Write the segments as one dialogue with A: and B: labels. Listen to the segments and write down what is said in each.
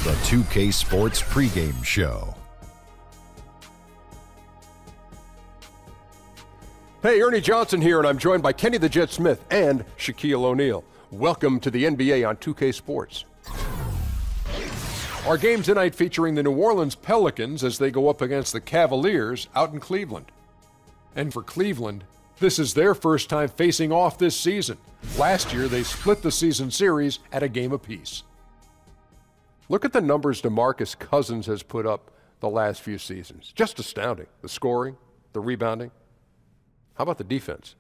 A: The 2K Sports pregame show.
B: Hey, Ernie Johnson here, and I'm joined by Kenny the Jet Smith and Shaquille O'Neal. Welcome to the NBA on 2K Sports. Our game tonight featuring the New Orleans Pelicans as they go up against the Cavaliers out in Cleveland. And for Cleveland, this is their first time facing off this season. Last year, they split the season series at a game apiece. Look at the numbers DeMarcus Cousins has put up the last few seasons. Just astounding. The scoring, the rebounding. How about the defense?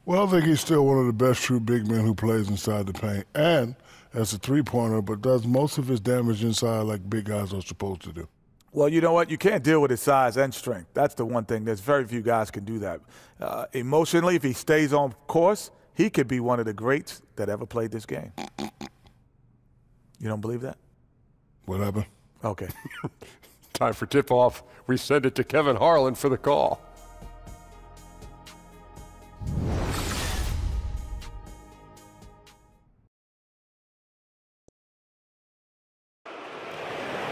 C: Well, I think he's still one of the best true big men who plays inside the paint and as a three-pointer, but does most of his damage inside like big guys are supposed to do.
D: Well, you know what? You can't deal with his size and strength. That's the one thing. There's very few guys can do that. Emotionally, if he stays on course, he could be one of the greats that ever played this game. You don't believe that?
C: What happened?
D: Okay.
B: Time for tip-off. We send it to Kevin Harlan for the call.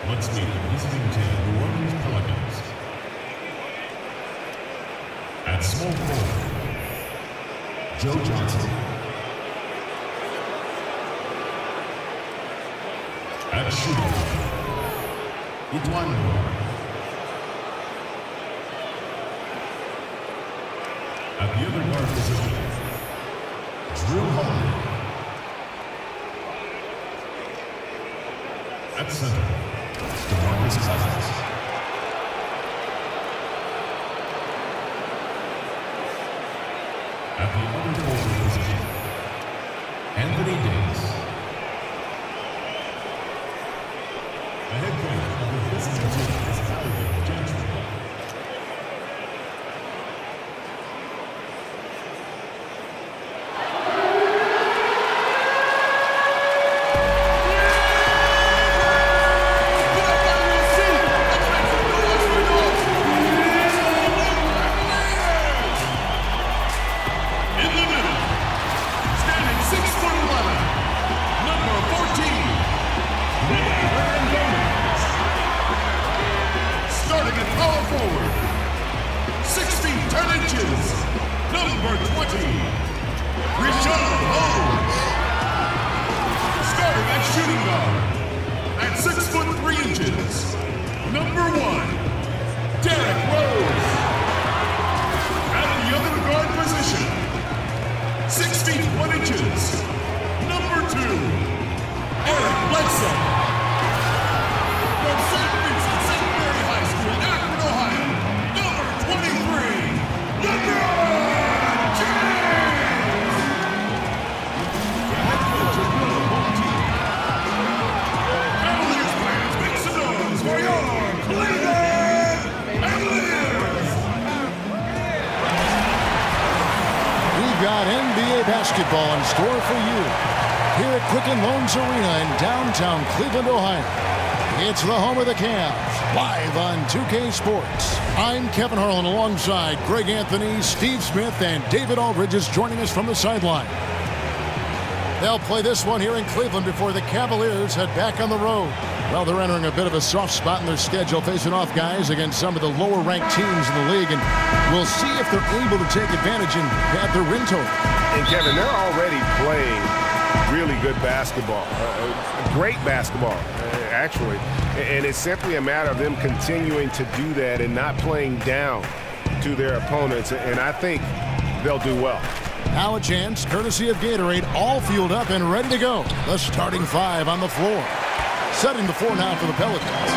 E: Let's meet the visiting team, New Orleans Pelicans. At small forward, Joe Johnson. At shooting, Utwando. At the other guard position, Drew Holiday. At center, DeMarcus Cousins. At the other forward position, Anthony Davis. The head coach of the visiting team is Cavaliers Jackson.
F: Basketball in store for you here at Quicken Loans Arena in downtown Cleveland, Ohio. It's the home of the Cavs, live on 2K Sports. I'm Kevin Harlan alongside Greg Anthony, Steve Smith, and David Aldridge is joining us from the sideline. They'll play this one here in Cleveland before the Cavaliers head back on the road. Well, they're entering a bit of a soft spot in their schedule, facing off guys against some of the lower-ranked teams in the league, and we'll see if they're able to take advantage and pad their win total.
G: And Kevin, they're already playing really good basketball, great basketball, actually. And it's simply a matter of them continuing to do that and not playing down to their opponents. And I think they'll do well.
F: Now a chance, courtesy of Gatorade, all fueled up and ready to go. The starting five on the floor. Setting the floor now for the Pelicans.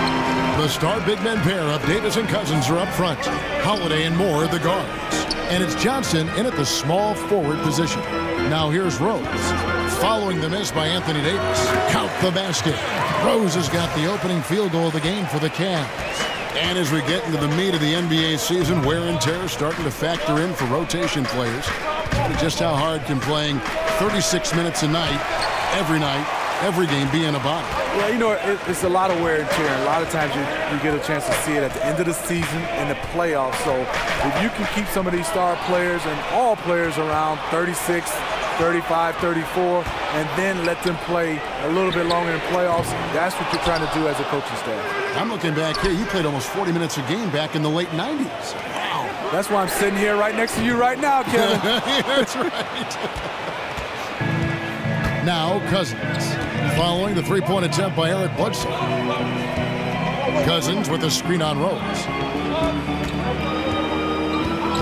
F: The star big men pair of Davis and Cousins are up front. Holiday and Moore the guards. And it's Johnson in at the small forward position. Now here's Rose. Following the miss by Anthony Davis. Count the basket. Rose has got the opening field goal of the game for the Cavs. And as we get into the meat of the NBA season, wear and tear starting to factor in for rotation players. Just how hard can playing 36 minutes a night, every game be in a body?
D: Well, you know, it's a lot of wear and tear. A lot of times you get a chance to see it at the end of the season in the playoffs. So if you can keep some of these star players and all players around 36, 35, 34, and then let them play a little bit longer in playoffs. That's what you're trying to do as a coaching staff.
F: I'm looking back here. You played almost 40 minutes a game back in the late 90s. Wow.
D: That's why I'm sitting here right next to you right now, Kevin.
F: That's right. Now Cousins, following the three-point attempt by Eric Bledsoe. Cousins with a screen on Rose.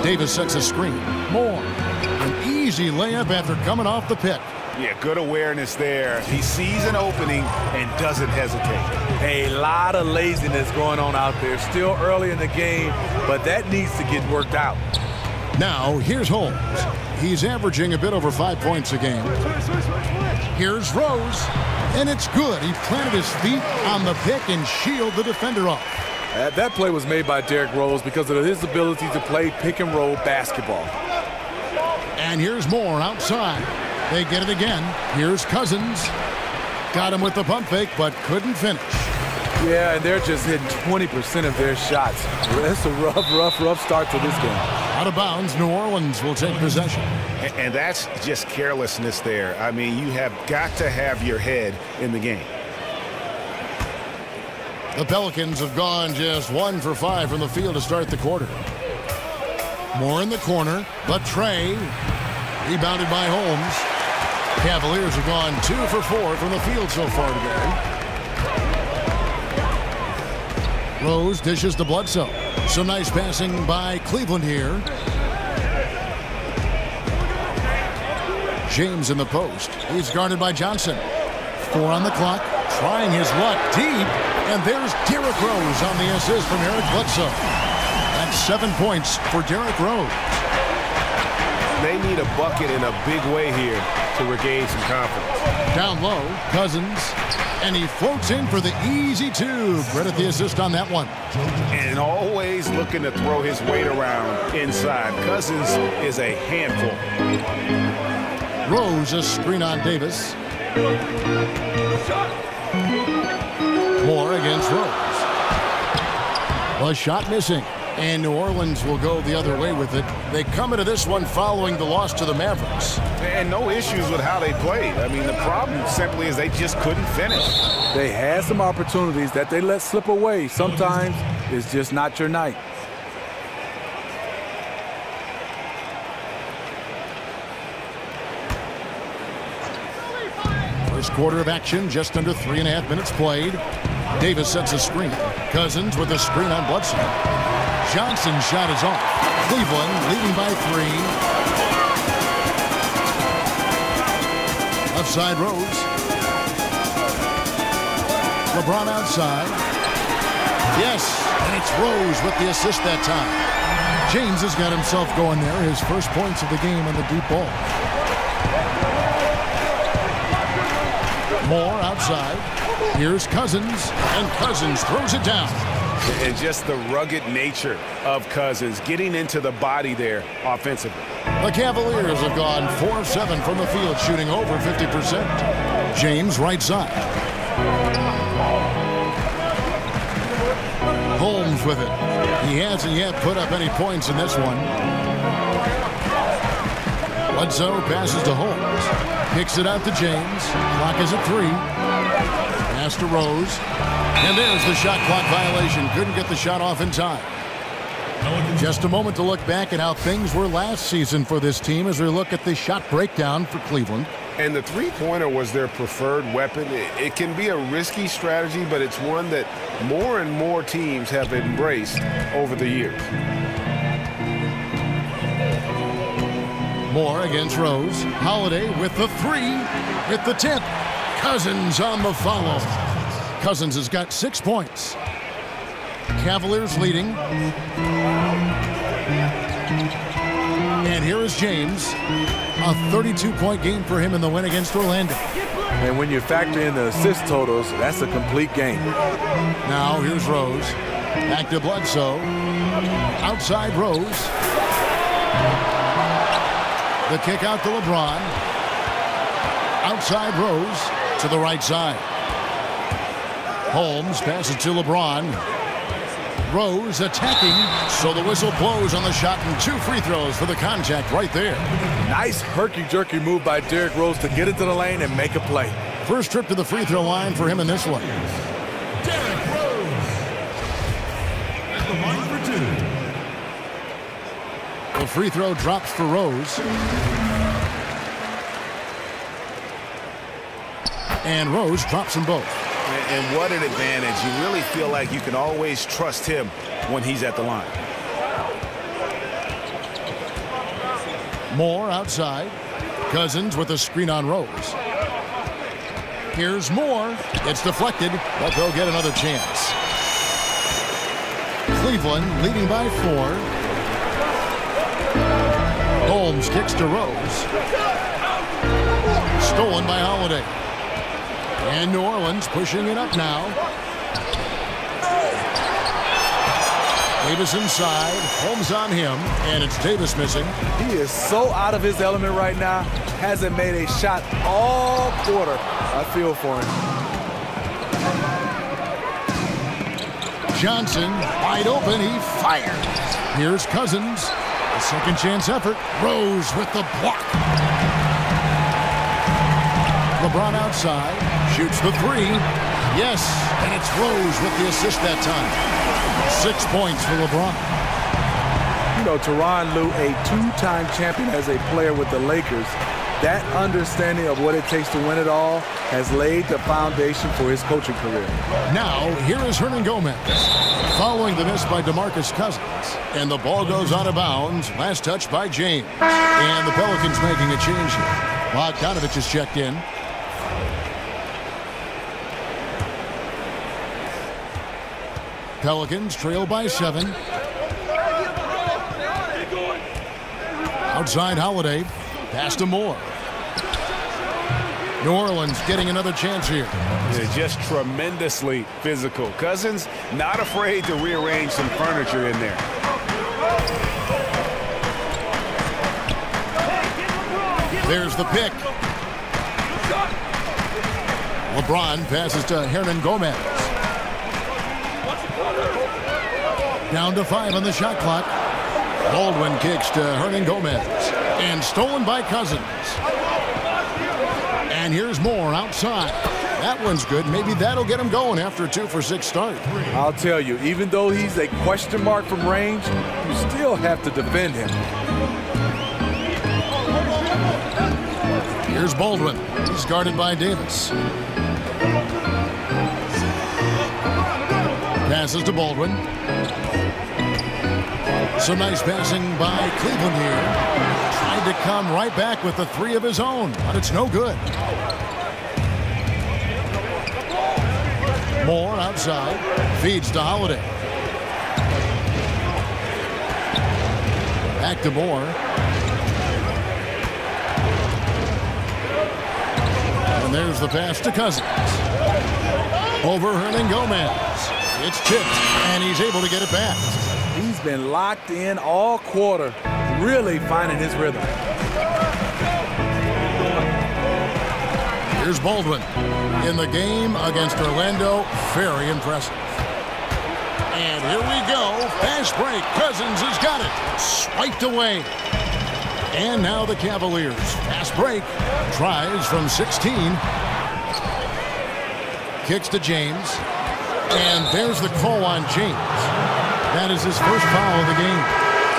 F: Davis sets a screen. Moore, an easy layup after coming off the pick.
G: Yeah, good awareness there. He sees an opening and doesn't hesitate.
D: A lot of laziness going on out there. Still early in the game, but that needs to get worked out.
F: Now, here's Holmes. He's averaging a bit over 5 points a game. Here's Rose, and it's good. He planted his feet on the pick and shielded the defender off.
D: That play was made by Derrick Rose because of his ability to play pick-and-roll basketball.
F: And here's Moore outside. They get it again. Here's Cousins. Got him with the pump fake, but couldn't finish.
D: Yeah, and they're just hitting 20% of their shots. That's a rough start to this game.
F: Out of bounds, New Orleans will take possession.
G: And that's just carelessness there. I mean, you have got to have your head in the game.
F: The Pelicans have gone just 1 for 5 from the field to start the quarter. Moore in the corner, but Trey rebounded by Holmes. Cavaliers have gone 2 for 4 from the field so far today. Rose dishes to Bledsoe. Some nice passing by Cleveland here. James in the post. He's guarded by Johnson. 4 on the clock. Trying his luck deep. And there's Derrick Rose on the assist from Eric Bledsoe. That's 7 points for Derrick Rose.
G: They need a bucket in a big way here to regain some confidence.
F: Down low, Cousins. And he floats in for the easy two. Credit the assist on that one.
G: And always looking to throw his weight around inside. Cousins is a handful.
F: Rose, a screen on Davis. Moore against Rose. A shot missing. And New Orleans will go the other way with it. They come into this one following the loss to the Mavericks.
G: And no issues with how they played. I mean, the problem simply is they just couldn't finish.
D: They had some opportunities that they let slip away. Sometimes it's just not your night.
F: First quarter of action, just under 3.5 minutes played. Davis sets a screen. Cousins with a screen on Bledsoe. Johnson's shot is off. Cleveland leading by 3. Offside Rose. LeBron outside. Yes, and it's Rose with the assist that time. James has got himself going there. His first points of the game on the deep ball. Moore outside. Here's Cousins, and Cousins throws it down.
G: And just the rugged nature of Cousins getting into the body there offensively.
F: The Cavaliers have gone 4 of 7 from the field, shooting over 50%. James right side. Holmes with it. He hasn't yet put up any points in this one. Bledsoe passes to Holmes. Kicks it out to James. Clock is at 3. Pass to Rose. And there's the shot clock violation. Couldn't get the shot off in time. Just a moment to look back at how things were last season for this team as we look at the shot breakdown for Cleveland.
G: And the three-pointer was their preferred weapon. It can be a risky strategy, but it's one that more and more teams have embraced over the years.
F: Moore against Rose. Holiday with the 3. With the tip. Cousins on the follow. Cousins has got 6 points. Cavaliers leading. And here is James. A 32-point game for him in the win against Orlando.
D: And when you factor in the assist totals, that's a complete game.
F: Now here's Rose. Back to Bledsoe. Outside Rose. The kick out to LeBron. Outside Rose to the right side. Holmes passes to LeBron. Rose attacking, so the whistle blows on the shot and 2 free throws for the contact right there.
D: Nice herky-jerky move by Derrick Rose to get into the lane and make a play.
F: First trip to the free throw line for him in this one.
E: Derrick Rose. At the line for 2.
F: The free throw drops for Rose. And Rose drops them both.
G: And what an advantage. You really feel like you can always trust him when he's at the line.
F: Moore outside. Cousins with a screen on Rose. Here's Moore. It's deflected, but they'll get another chance. Cleveland leading by 4. Holmes kicks to Rose. Stolen by Holiday. And New Orleans pushing it up now. Davis inside. Holmes on him. And it's Davis missing.
D: He is so out of his element right now. Hasn't made a shot all quarter. I feel for him.
F: Johnson wide open. He fires. Here's Cousins. A second chance effort. Rose with the block. LeBron outside. Shoots the 3. Yes, and it's Rose with the assist that time. 6 points for LeBron.
D: You know, Tyronn Lue, a 2-time champion as a player with the Lakers, that understanding of what it takes to win it all has laid the foundation for his coaching career.
F: Now, here is Hernan Gomez. Following the miss by DeMarcus Cousins. And the ball goes out of bounds. Last touch by James. And the Pelicans making a change here. Bogdanovich is checked in. Pelicans trail by 7. Outside Holiday. Pass to Moore. New Orleans getting another chance here.
G: They're just tremendously physical. Cousins not afraid to rearrange some furniture in there.
F: There's the pick. LeBron passes to Hernan Gomez. Down to 5 on the shot clock. Baldwin kicks to Hernan Gomez. And stolen by Cousins. And here's Moore outside. That one's good. Maybe that'll get him going after a 2-for-6 start.
D: I'll tell you, even though he's a question mark from range, you still have to defend him.
F: Here's Baldwin. He's guarded by Davis. Passes to Baldwin. Some nice passing by Cleveland here. Tried to come right back with the 3 of his own, but it's no good. Moore outside. Feeds to Holiday. Back to Moore. And there's the pass to Cousins. Over Hernan Gomez. It's tipped, and he's able to get it back.
D: He's been locked in all quarter, really finding his rhythm.
F: Here's Baldwin. In the game against Orlando, very impressive. And here we go. Fast break. Cousins has got it. Swiped away. And now the Cavaliers. Fast break. Tries from 16. Kicks to James. And there's the call on James. That is his first foul of the game.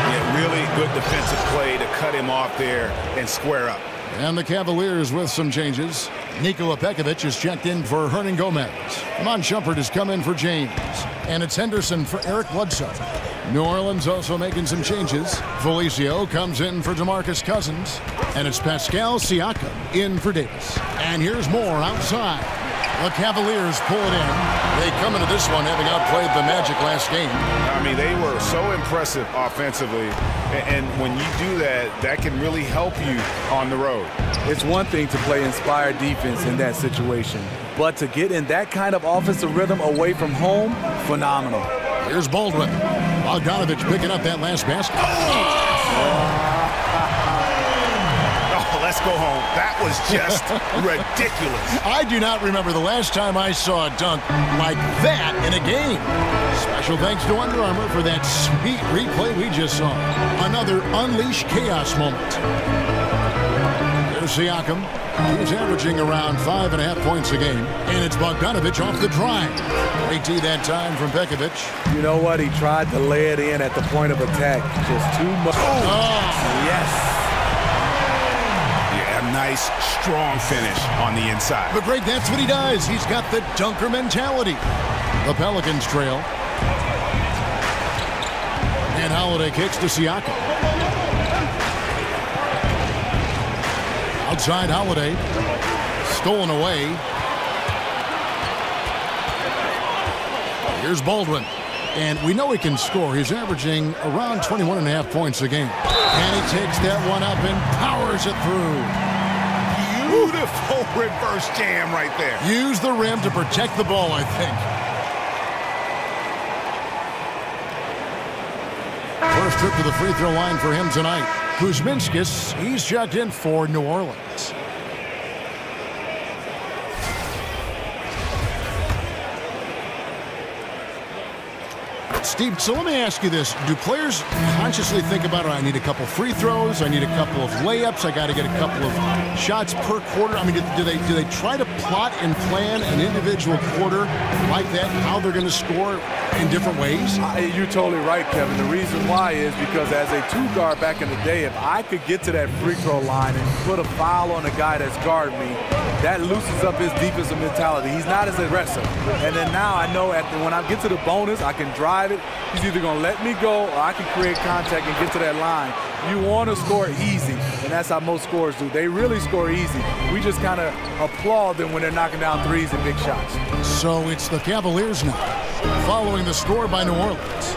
G: Yeah, really good defensive play to cut him off there and square up.
F: And the Cavaliers with some changes. Nikola Pekovic is checked in for Hernan Gomez. Iman Shumpert has come in for James. And it's Henderson for Eric Bledsoe. New Orleans also making some changes. Felicio comes in for DeMarcus Cousins. And it's Pascal Siakam in for Davis. And here's Moore outside. The Cavaliers pull it in. They come into this one having outplayed the Magic last game.
G: I mean, they were so impressive offensively. And when you do that, that can really help you on the road.
D: It's one thing to play inspired defense in that situation, but to get in that kind of offensive rhythm away from home, phenomenal.
F: Here's Baldwin. Bogdanovich picking up that last basket.
G: Oh, let's go home. That was just ridiculous.
F: I do not remember the last time I saw a dunk like that in a game. Special thanks to Under Armour for that sweet replay we just saw. Another Unleash Chaos moment. There's Siakam. He's averaging around 5.5 points a game. And it's Bogdanovic off the drive. Great D that time from Pekovic.
D: You know what? He tried to lay it in at the point of attack. Just too much.
F: Oh.
D: Yes.
G: Yeah, a nice, strong finish on the inside.
F: But Greg, that's what he does. He's got the dunker mentality. The Pelicans trail. And Holiday kicks to Siakam. Outside Holiday. Stolen away. Here's Baldwin. And we know he can score. He's averaging around 21.5 points a game. And he takes that one up and powers it through.
G: Beautiful reverse jam right there.
F: Use the rim to protect the ball, I think. First trip to the free throw line for him tonight. Kuzminskis, he's checked in for New Orleans. Steve, so let me ask you this. Do players consciously think about, I need a couple free throws, I need a couple of layups, I got to get a couple of shots per quarter? I mean, do they try to plot and plan an individual quarter like that, how they're going to score in different ways?
D: You're totally right, Kevin. The reason why is because as a two-guard back in the day, if I could get to that free throw line and put a foul on a guy that's guarding me, that loosens up his defensive mentality. He's not as aggressive. And then now I know when I get to the bonus, I can drive it. He's either going to let me go or I can create contact and get to that line. You want to score easy, and that's how most scorers do. They really score easy. We just kind of applaud them when they're knocking down threes and big shots.
F: So it's the Cavaliers now, following the score by New Orleans.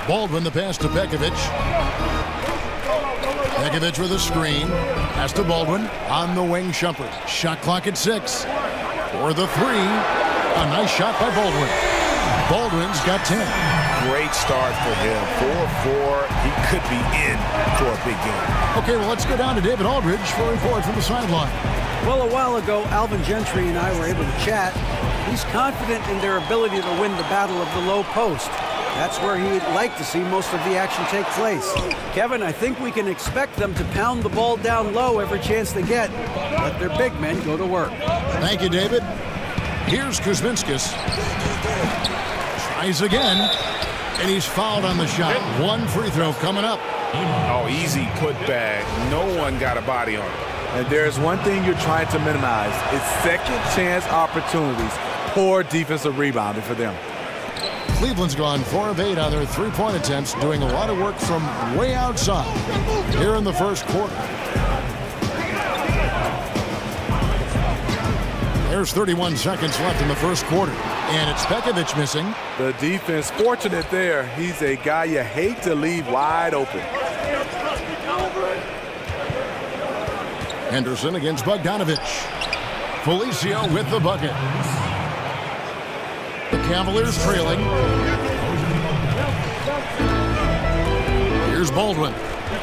F: Baldwin, the pass to Pekovic. Pekovic with a screen. Pass to Baldwin. On the wing, Shumpert. Shot clock at 6. For the 3. A nice shot by Baldwin. Baldwin's got 10.
G: Great start for him. 4-4. He could be in for a big game.
F: Okay, well, let's go down to David Aldridge for a report from the sideline.
H: Well, a while ago, Alvin Gentry and I were able to chat. He's confident in their ability to win the battle of the low post. That's where he'd like to see most of the action take place. Kevin, I think we can expect them to pound the ball down low every chance they get. Let their big men go to work.
F: Thank you, David. Here's Kuzminskis. Tries again, and he's fouled on the shot. One free throw coming up.
G: Oh, easy putback. No one got a body on it.
D: And there's one thing you're trying to minimize. It's second chance opportunities. Poor defensive rebounding for them.
F: Cleveland's gone 4 of 8 on their three-point attempts, doing a lot of work from way outside here in the first quarter. There's 31 seconds left in the first quarter, and it's Pekovic missing.
D: The defense fortunate there. He's a guy you hate to leave wide open.
F: Henderson against Bogdanovic. Felicio with the bucket. The Cavaliers trailing. Here's Baldwin.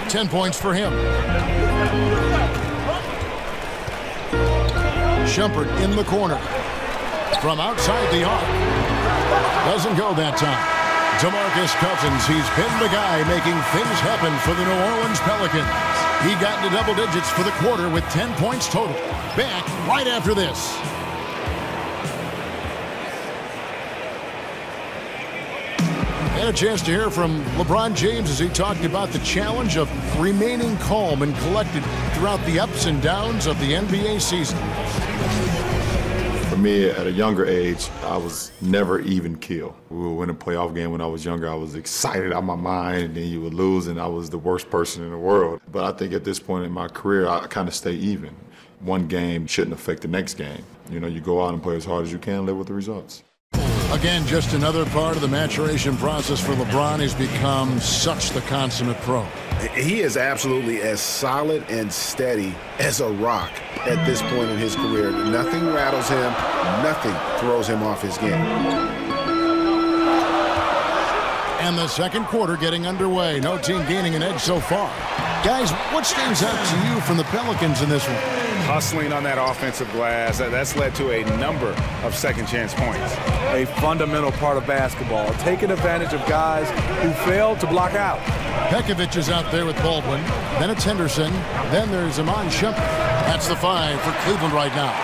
F: 10 points for him. Shumpert in the corner. From outside the arc. Doesn't go that time. DeMarcus Cousins, he's been the guy making things happen for the New Orleans Pelicans. He got into double digits for the quarter with 10 points total. Back right after this. Had a chance to hear from LeBron James as he talked about the challenge of remaining calm and collected throughout the ups and downs of the NBA season.
I: For me, at a younger age, I was never even keel. We would win a playoff game when I was younger. I was excited out of my mind, and then you would lose, and I was the worst person in the world. But I think at this point in my career, I kind of stay even. One game shouldn't affect the next game. You know, you go out and play as hard as you can, live with the results.
F: Again, just another part of the maturation process for LeBron. He's become such the consummate pro.
G: He is absolutely as solid and steady as a rock at this point in his career. Nothing rattles him. Nothing throws him off his game.
F: And the second quarter getting underway. No team gaining an edge so far. Guys, what stands out to you from the Pelicans in this one?
G: Hustling on that offensive glass. That's led to a number of second-chance points.
D: A fundamental part of basketball, taking advantage of guys who failed to block out.
F: Pekovic is out there with Baldwin. Then it's Henderson. Then there's Iman Shumpert. That's the 5 for Cleveland right now.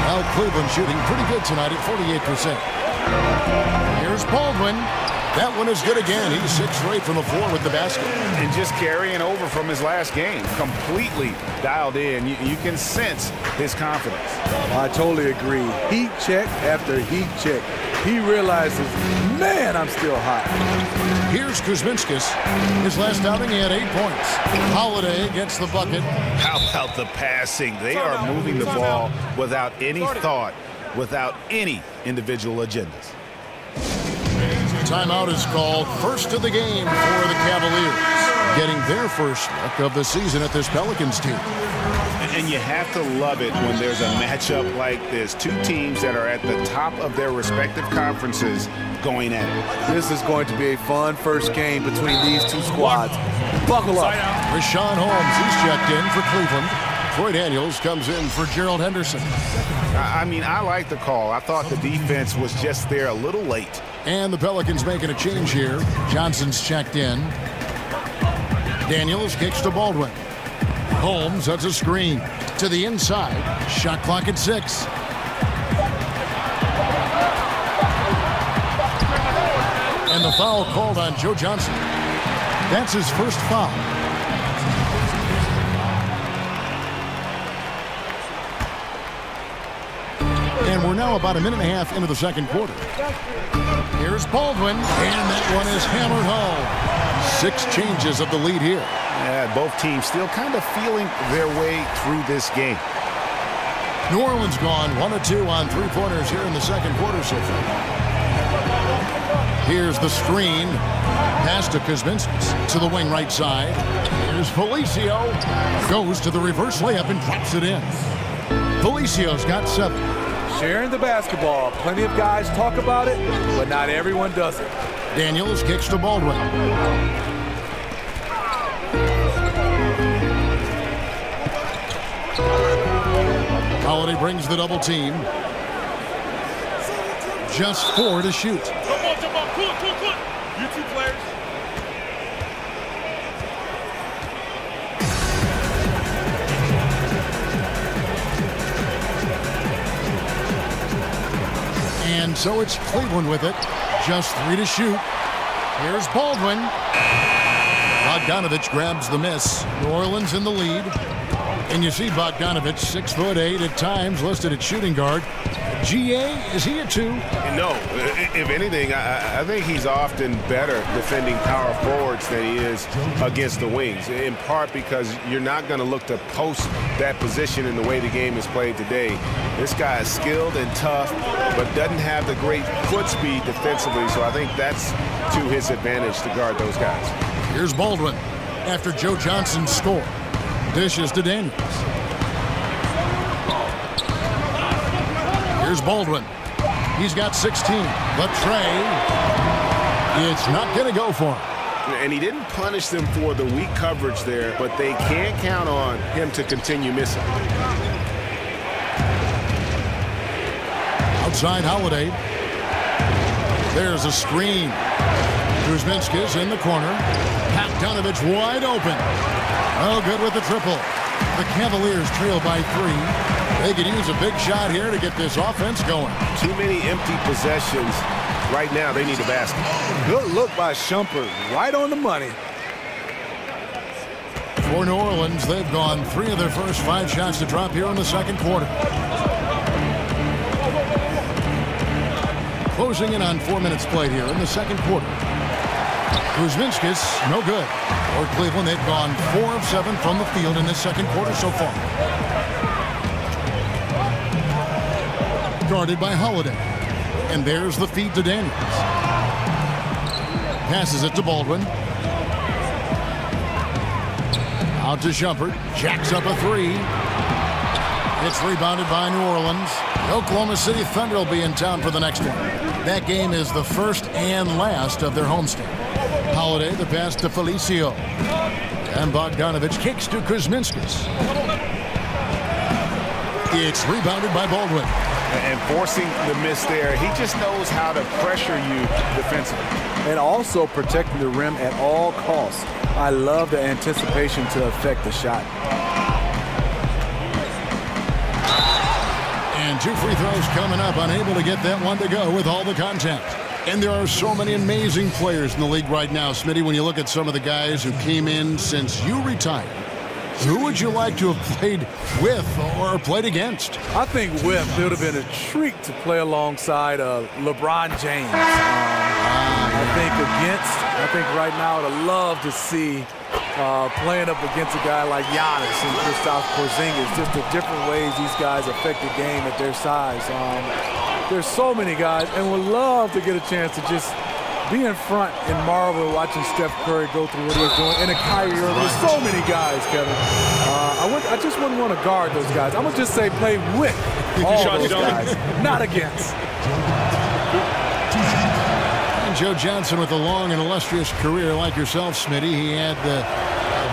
F: Well, Cleveland shooting pretty good tonight at 48%. Here's Baldwin. That one is good again. He's 6 straight from the floor with the basket.
G: And just carrying over from his last game. Completely dialed in. You can sense his confidence.
D: I totally agree. Heat check after heat check. He realizes, man, I'm still hot.
F: Here's Kuzminskis. His last outing, he had 8 points. Holiday gets the bucket.
G: How about the passing? They are moving the ball without any thought, without any individual agendas.
F: Timeout is called. First of the game for the Cavaliers, getting their first look of the season at this Pelicans team.
G: And you have to love it when there's a matchup like this. Two teams that are at the top of their respective conferences going at it.
D: This is going to be a fun first game between these two squads. Buckle up.
F: Rashawn Holmes, he's checked in for Cleveland. Troy Daniels comes in for Gerald Henderson.
G: I mean, I like the call. I thought the defense was just there a little late.
F: And the Pelicans making a change here. Johnson's checked in. Daniels kicks to Baldwin. Holmes has a screen to the inside. Shot clock at 6. And the foul called on Joe Johnson. That's his first foul. And we're now about a minute and a half into the second quarter. Here's Baldwin, and that one is hammered home. 6 changes of the lead here.
G: Yeah, both teams still kind of feeling their way through this game.
F: New Orleans gone 1 of 2 on 3-pointers here in the second quarter so far. Here's the screen. Pass to Kuzminskis to the wing right side. Here's Felicio. Goes to the reverse layup and drops it in. Felicio's got 7.
D: Sharing the basketball. Plenty of guys talk about it, but not everyone does it.
F: Daniels kicks to Baldwin. Holiday brings the double team. Just 4 to shoot.
J: Jump on. Cool. You 2 players.
F: And so it's Cleveland with it. Just 3 to shoot. Here's Baldwin. Bogdanovich grabs the miss. New Orleans in the lead. And you see Bogdanovich, 6'8" at times, listed at shooting guard. GA, is he a 2?
G: No, if anything, I think he's often better defending power forwards than he is against the wings, in part because you're not going to look to post that position in the way the game is played today. This guy is skilled and tough, but doesn't have the great foot speed defensively, so I think that's to his advantage to guard those guys.
F: Here's Baldwin after Joe Johnson's score. Dishes to Daniels. Here's Baldwin. He's got 16. But Trey, it's not going to go for him.
G: And he didn't punish them for the weak coverage there, but they can't count on him to continue missing.
F: Outside Holiday. There's a screen. Kuzminskis in the corner. Bogdanovich wide open. Oh, good with the triple. The Cavaliers trail by 3. They could use a big shot here to get this offense going.
G: Too many empty possessions. Right now, they need a basket.
D: Good look by Shumpert. Right on the money.
F: For New Orleans, they've gone 3 of their first 5 shots to drop here in the second quarter. Closing in on 4 minutes played here in the second quarter. Kuzminskis, no good. For Cleveland, they've gone 4 of 7 from the field in this second quarter so far. Guarded by Holiday. And there's the feed to Daniels. Passes it to Baldwin. Out to Shumpert. Jacks up a 3. It's rebounded by New Orleans. The Oklahoma City Thunder will be in town for the next one. That game is the first and last of their homestand. Holiday, the pass to Felicio. And Bogdanovich kicks to Kuzminskis. It's rebounded by Baldwin.
G: And forcing the miss there, he just knows how to pressure you defensively.
D: And also protecting the rim at all costs. I love the anticipation to affect the shot.
F: And 2 free throws coming up, unable to get that one to go with all the contact. And there are so many amazing players in the league right now, Smitty. When you look at some of the guys who came in since you retired, who would you like to have played with or played against?
D: I think with, it would have been a treat to play alongside LeBron James. I think right now I'd love to see playing up against a guy like Giannis and Kristaps Porzingis, just the different ways these guys affect the game at their size. There's so many guys, and would love to get a chance to just be in front and marvel watching Steph Curry go through what he's doing, and a Kyrie Irving. There's so many guys, Kevin. I just wouldn't want to guard those guys. I'm going to just say play with all those guys, not against.
F: And Joe Johnson with a long and illustrious career like yourself, Smitty. He had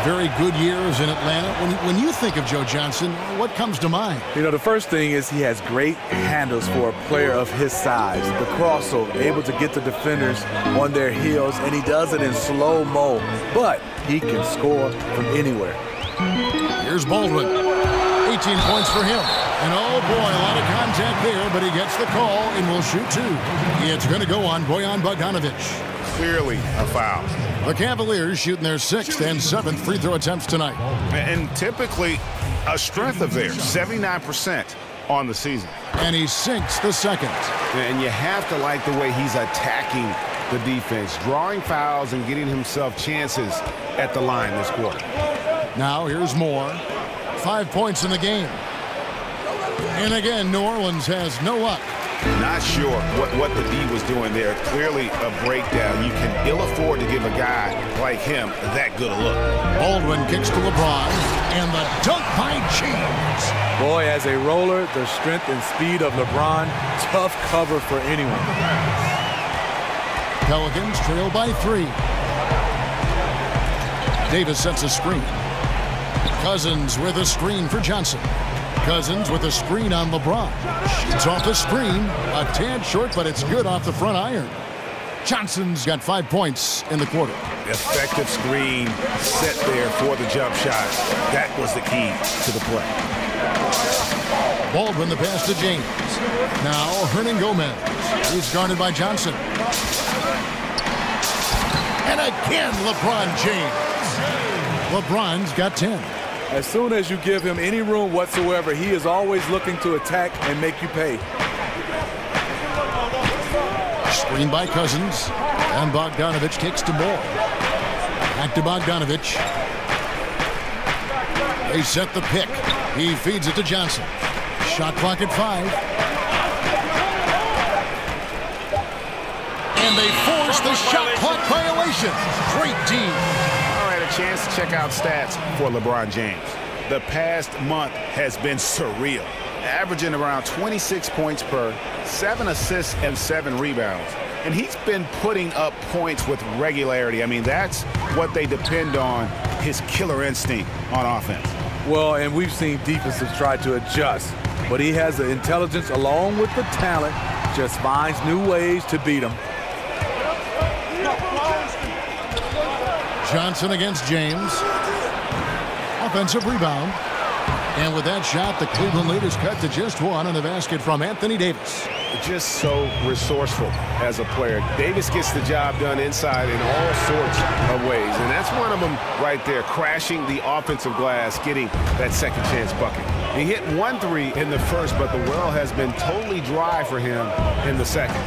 F: very good years in Atlanta. When you think of Joe Johnson, what comes to mind?
D: You know, the first thing is he has great handles for a player of his size. The crossover, able to get the defenders on their heels, and he does it in slow-mo. But he can score from anywhere.
F: Here's Baldwin. 18 points for him. And oh boy, a lot of contact there, but he gets the call and will shoot 2. It's going to go on Bojan Bogdanovich.
G: Clearly a foul.
F: The Cavaliers shooting their 6th and 7th free throw attempts tonight.
G: And typically a strength of theirs, 79% on the season.
F: And he sinks the 2nd.
G: And you have to like the way he's attacking the defense, drawing fouls and getting himself chances at the line this quarter.
F: Now here's Moore. 5 points in the game. And again, New Orleans has no luck.
G: Not sure what the D was doing there. Clearly a breakdown. You can ill afford to give a guy like him that good a look.
F: Baldwin kicks to LeBron, and the dunk by James.
D: Boy, as a roller, the strength and speed of LeBron, tough cover for anyone.
F: Pelicans trail by 3. Davis sets a screen. Cousins with a screen for Johnson. Cousins with a screen on LeBron. Shoots off the screen. A tad short, but it's good off the front iron. Johnson's got 5 points in the quarter.
G: Effective screen set there for the jump shot. That was the key to the play.
F: Baldwin the pass to James. Now Hernan Gomez. He's guarded by Johnson. And again, LeBron James. LeBron's got 10.
D: As soon as you give him any room whatsoever, he is always looking to attack and make you pay.
F: Screen by Cousins. And Bogdanovich kicks to Moore. Back to Bogdanovich. They set the pick. He feeds it to Johnson. Shot clock at 5. And they force the shot clock violation. Great D.
G: A chance to check out stats for LeBron James. The past month has been surreal, averaging around 26 points per, 7 assists and 7 rebounds. And he's been putting up points with regularity. I mean, that's what they depend on, his killer instinct on offense.
D: Well, and we've seen defenses try to adjust, but he has the intelligence along with the talent, just finds new ways to beat them.
F: Johnson against James. Offensive rebound. And with that shot, the Cleveland lead is cut to just 1 on the basket from Anthony Davis.
G: Just so resourceful as a player. Davis gets the job done inside in all sorts of ways. And that's one of them right there, crashing the offensive glass, getting that second chance bucket. He hit 1 3 in the first, but the well has been totally dry for him in the second.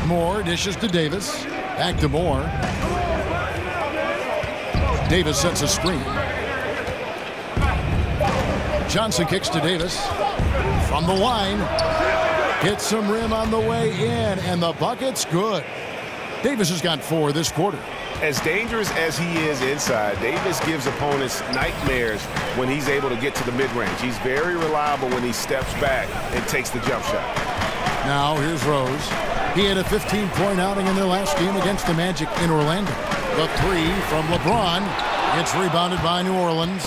F: Moore dishes to Davis. Back to Moore. Davis sets a screen. Johnson kicks to Davis. From the line. Hits some rim on the way in, and the bucket's good. Davis has got 4 this quarter.
G: As dangerous as he is inside, Davis gives opponents nightmares when he's able to get to the mid-range. He's very reliable when he steps back and takes the jump shot.
F: Now here's Rose. He had a 15-point outing in their last game against the Magic in Orlando. The three from LeBron. It's rebounded by New Orleans.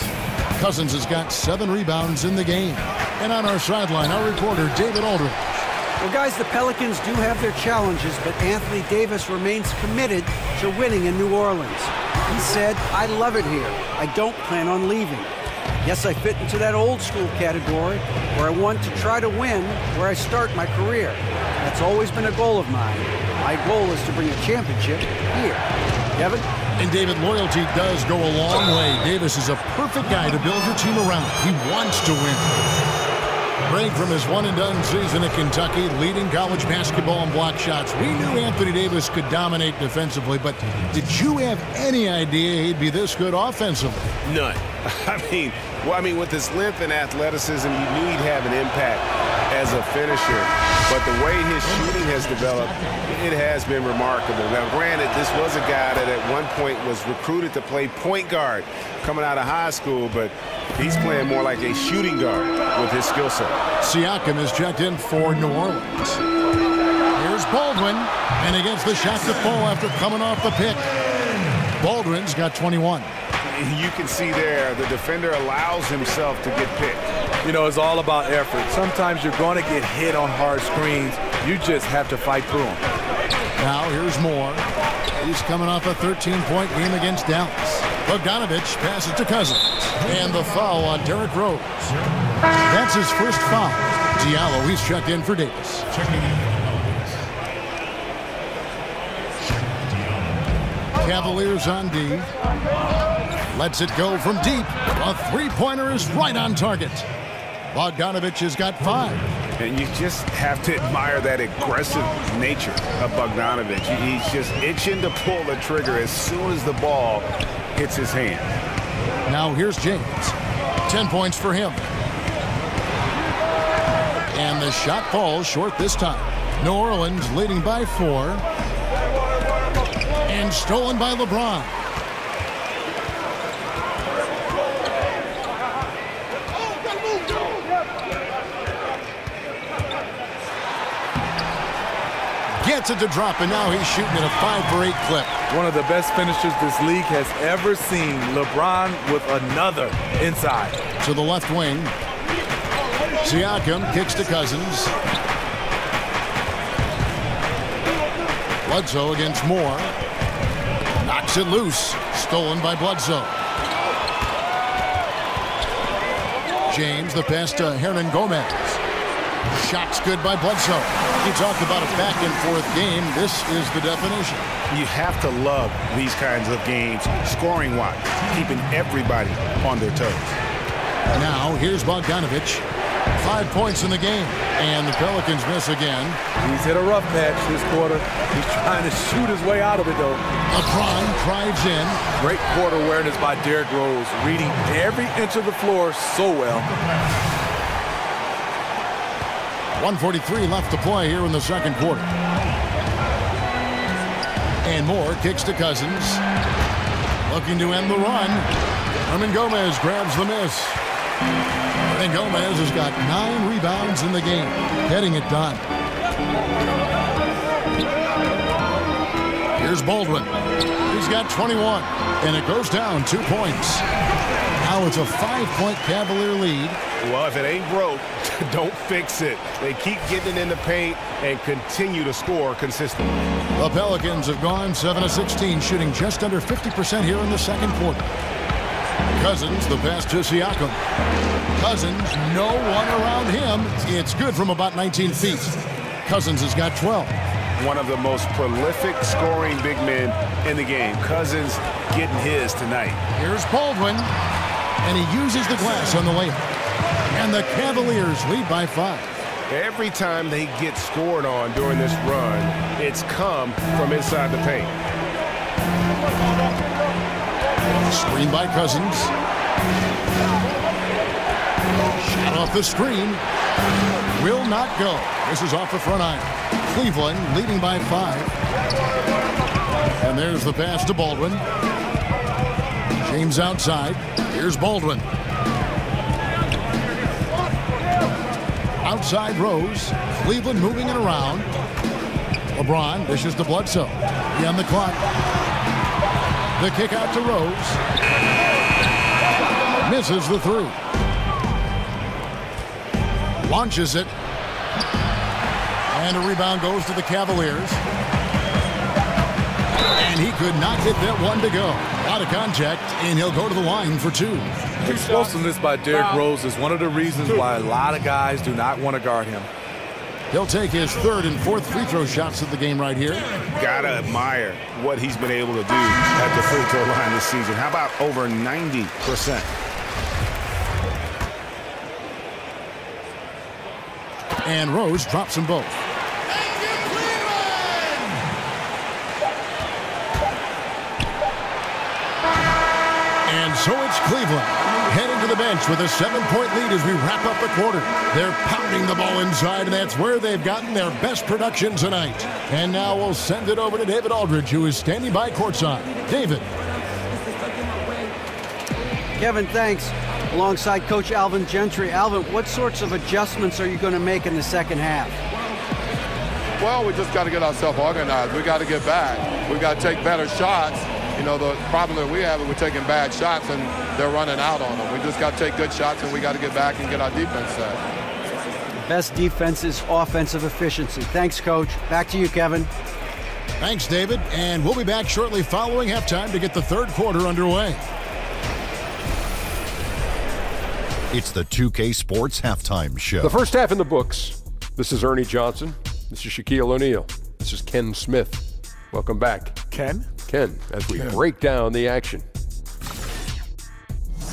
F: Cousins has got 7 rebounds in the game. And on our sideline, our reporter, David Aldridge.
H: Well, guys, the Pelicans do have their challenges, but Anthony Davis remains committed to winning in New Orleans. He said, "I love it here. I don't plan on leaving. Yes, I fit into that old school category where I want to try to win where I start my career. That's always been a goal of mine. My goal is to bring a championship here." Kevin?
F: And David, loyalty does go a long way. Davis is a perfect guy to build your team around. He wants to win. Break from his one-and-done season at Kentucky, leading college basketball in block shots. We knew Anthony Davis could dominate defensively, but did you have any idea he'd be this good offensively?
G: None. I mean, with his length and athleticism, you knew he'd have an impact as a finisher. But the way his shooting has developed, it has been remarkable. Now, granted, this was a guy that at one point was recruited to play point guard coming out of high school, but he's playing more like a shooting guard with his skill set.
F: Siakam is checked in for New Orleans. Here's Baldwin, and he gets the shot to fall after coming off the pick. Baldwin's got 21.
G: You can see there the defender allows himself to get picked.
D: You know, it's all about effort. Sometimes you're going to get hit on hard screens. You just have to fight through them.
F: Now here's Moore. He's coming off a 13-point game against Dallas. Bogdanovich passes to Cousins. And the foul on Derrick Rose. That's his first foul. Diallo, he's checked in for Davis. Cavaliers on D. Lets it go from deep. A three-pointer is right on target. Bogdanovich has got 5.
G: And you just have to admire that aggressive nature of Bogdanovich. He's just itching to pull the trigger as soon as the ball hits his hand.
F: Now here's James. 10 points for him. And the shot falls short this time. New Orleans leading by 4. And stolen by LeBron. Gets it to drop, and now he's shooting at a 5-for-8 clip.
D: One of the best finishers this league has ever seen. LeBron with another inside.
F: To the left wing. Siakam kicks to Cousins. Bledsoe against Moore. Knocks it loose. Stolen by Bledsoe. James, the pass to Hernan Gomez. Shot's good by Bledsoe. He talked about a back-and-forth game. This is the definition.
G: You have to love these kinds of games, scoring-wise, keeping everybody on their toes.
F: Now, here's Bogdanovich. 5 points in the game. And the Pelicans miss again.
D: He's hit a rough patch this quarter. He's trying to shoot his way out of it, though.
F: LeBron drives in.
D: Great court awareness by Derrick Rose, reading every inch of the floor so well.
F: 1:43 left to play here in the second quarter. And Moore kicks to Cousins. Looking to end the run. Hernan Gomez grabs the miss. And Gomez has got 9 rebounds in the game, getting it done. Here's Baldwin. He's got 21, and it goes down 2 points. Now it's a 5-point Cavalier lead.
G: Well, if it ain't broke, don't fix it. They keep getting it in the paint and continue to score consistently.
F: The Pelicans have gone 7 of 16, shooting just under 50% here in the second quarter. Cousins, the pass to Siakam. Cousins, no one around him. It's good from about 19 feet. Cousins has got 12.
G: One of the most prolific scoring big men in the game. Cousins getting his tonight.
F: Here's Baldwin, and he uses the glass on the layup. And the Cavaliers lead by 5.
G: Every time they get scored on during this run, it's come from inside the paint.
F: Screen by Cousins. Shot off the screen. Will not go. This is off the front iron. Cleveland leading by 5. And there's the pass to Baldwin. James outside. Here's Baldwin. Outside Rose. Cleveland moving it around. LeBron dishes to Bledsoe. He on the clock. The kick out to Rose. Misses the three. Launches it. And a rebound goes to the Cavaliers. And he could not get that one to go. Out of contact, and he'll go to the line for two.
D: Explosiveness by Derrick Rose is one of the reasons why a lot of guys do not want to guard him.
F: He'll take his third and fourth free throw shots of the game right here.
G: Gotta admire what he's been able to do at the free throw line this season. How about over 90%?
F: And Rose drops them both. And so it's Cleveland heading to the bench with a 7-point lead as we wrap up the quarter. They're pounding the ball inside, and that's where they've gotten their best production tonight. And now we'll send it over to David Aldridge, who is standing by courtside. David.
H: Kevin, thanks. Alongside Coach Alvin Gentry. Alvin, what sorts of adjustments are you going to make in the second half?
K: Well, we just got to get ourselves organized. We got to get back. We got to take better shots. You know, the problem that we have is we're taking bad shots and they're running out on them. We just got to take good shots and we got to get back and get our defense set.
H: Best defense is offensive efficiency. Thanks, Coach. Back to you, Kevin.
F: Thanks, David. And we'll be back shortly following halftime to get the third quarter underway.
A: It's the 2K Sports Halftime Show.
B: The first half in the books. This is Ernie Johnson. This is Shaquille O'Neal. This is Ken Smith. Welcome back.
D: Ken,
B: as we break down the action.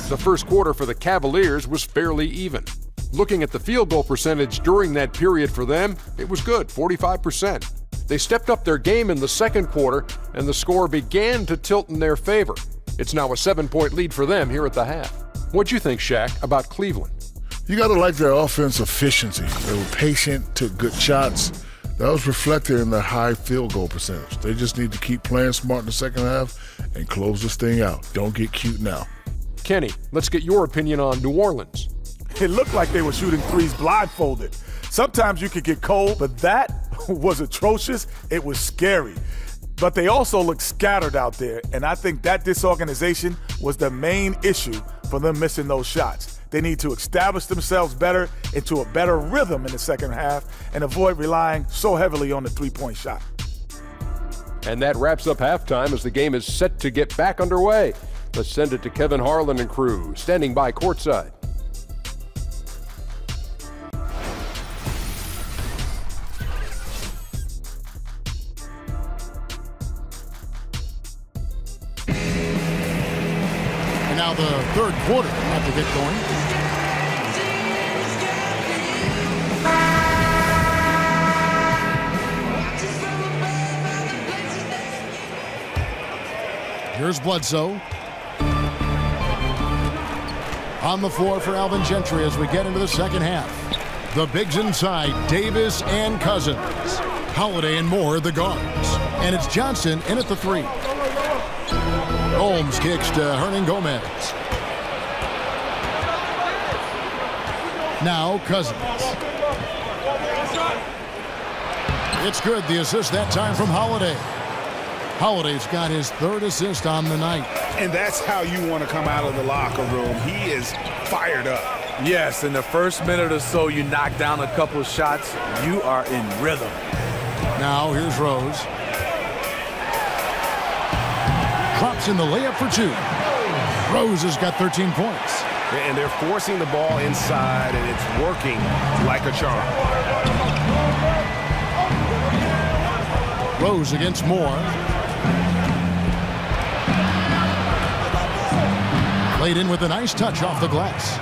B: The first quarter for the Cavaliers was fairly even. Looking at the field goal percentage during that period for them, it was good, 45%. They stepped up their game in the second quarter, and the score began to tilt in their favor. It's now a 7-point lead for them here at the half. What'd you think, Shaq, about Cleveland?
C: You got to like their offense efficiency. They were patient, took good shots. That was reflected in their high field goal percentage. They just need to keep playing smart in the second half and close this thing out. Don't get cute now.
B: Kenny, let's get your opinion on New Orleans.
D: it looked like they were shooting threes blindfolded. Sometimes you could get cold, but that was atrocious. It was scary. But they also looked scattered out there, and I think that disorganization was the main issue for them missing those shots. They need to establish themselves better into a better rhythm in the second half and avoid relying so heavily on the three-point shot.
B: And that wraps up halftime as the game is set to get back underway. Let's send it to Kevin Harlan and crew, standing by courtside.
F: And now the third quarter about to get going. Here's Bledsoe. On the floor for Alvin Gentry as we get into the second half. The bigs inside, Davis and Cousins. Holiday and Moore, the guards. And it's Johnson in at the three. Holmes kicks to Hernan Gomez. Now Cousins. It's good, the assist that time from Holiday. Holiday's got his third assist on the night.
G: And that's how you want to come out of the locker room. He is fired up.
D: Yes, in the first minute or so, you knock down a couple of shots, you are in rhythm.
F: Now here's Rose. Drops in the layup for two. Rose has got 13 points.
G: And they're forcing the ball inside, and it's working like a charm.
F: Rose against Moore. Laid in with a nice touch off the glass.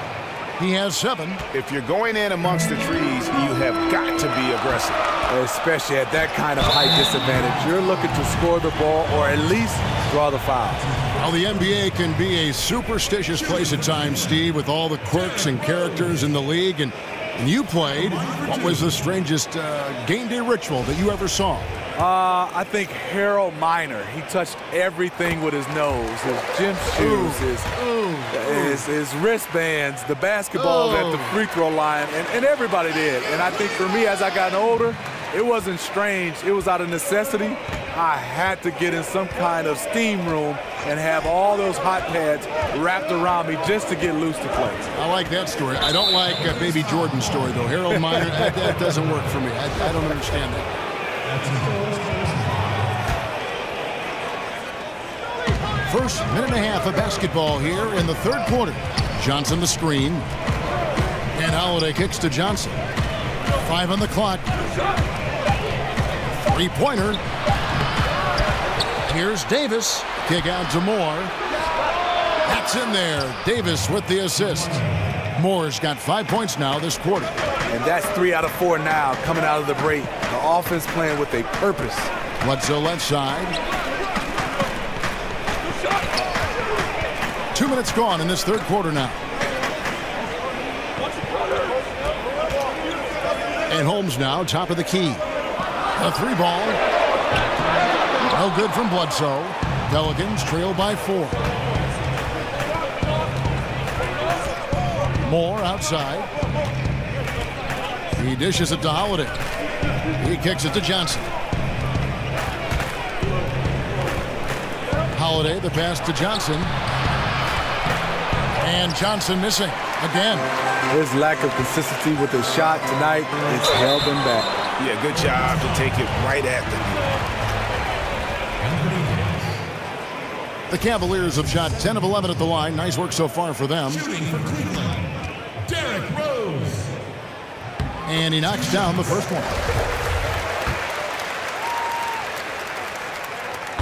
F: He has 7.
G: If you're going in amongst the trees, you have got to be aggressive.
D: Especially at that kind of height disadvantage. You're looking to score the ball or at least draw the foul.
F: Well, the NBA can be a superstitious place at times, Steve, with all the quirks and characters in the league. And you played. What was the strangest game day ritual that you ever saw?
D: I think Harold Miner. He touched everything with his nose, his gym shoes, his wristbands, the basketball at the free throw line, and everybody did. And I think for me, as I got older, it wasn't strange. It was out of necessity. I had to get in some kind of steam room and have all those hot pads wrapped around me just to get loose to play.
F: I like that story. I don't like Baby Jordan's story, though. Harold Miner, that doesn't work for me. I don't understand that. First minute and a half of basketball here in the third quarter. Johnson the screen. And Holiday kicks to Johnson. 5 on the clock. Three-pointer. Here's Davis. Kick out to Moore. That's in there. Davis with the assist. Moore's got 5 points now this quarter.
D: And that's 3 out of 4 now coming out of the break. The offense playing with a purpose.
F: Bledsoe left side. 2 minutes gone in this third quarter now. And Holmes now top of the key. A 3-ball. No good from Bledsoe. Pelicans trail by 4. Moore outside. He dishes it to Holiday. He kicks it to Johnson. Holiday, the pass to Johnson. And Johnson missing again.
D: His lack of consistency with his shot tonight has held him back.
G: Yeah, good job to take it right at
F: The Cavaliers have shot 10 of 11 at the line. Nice work so far for them.
E: Shooting for Cleveland, Derrick Rose.
F: And he knocks down the first one.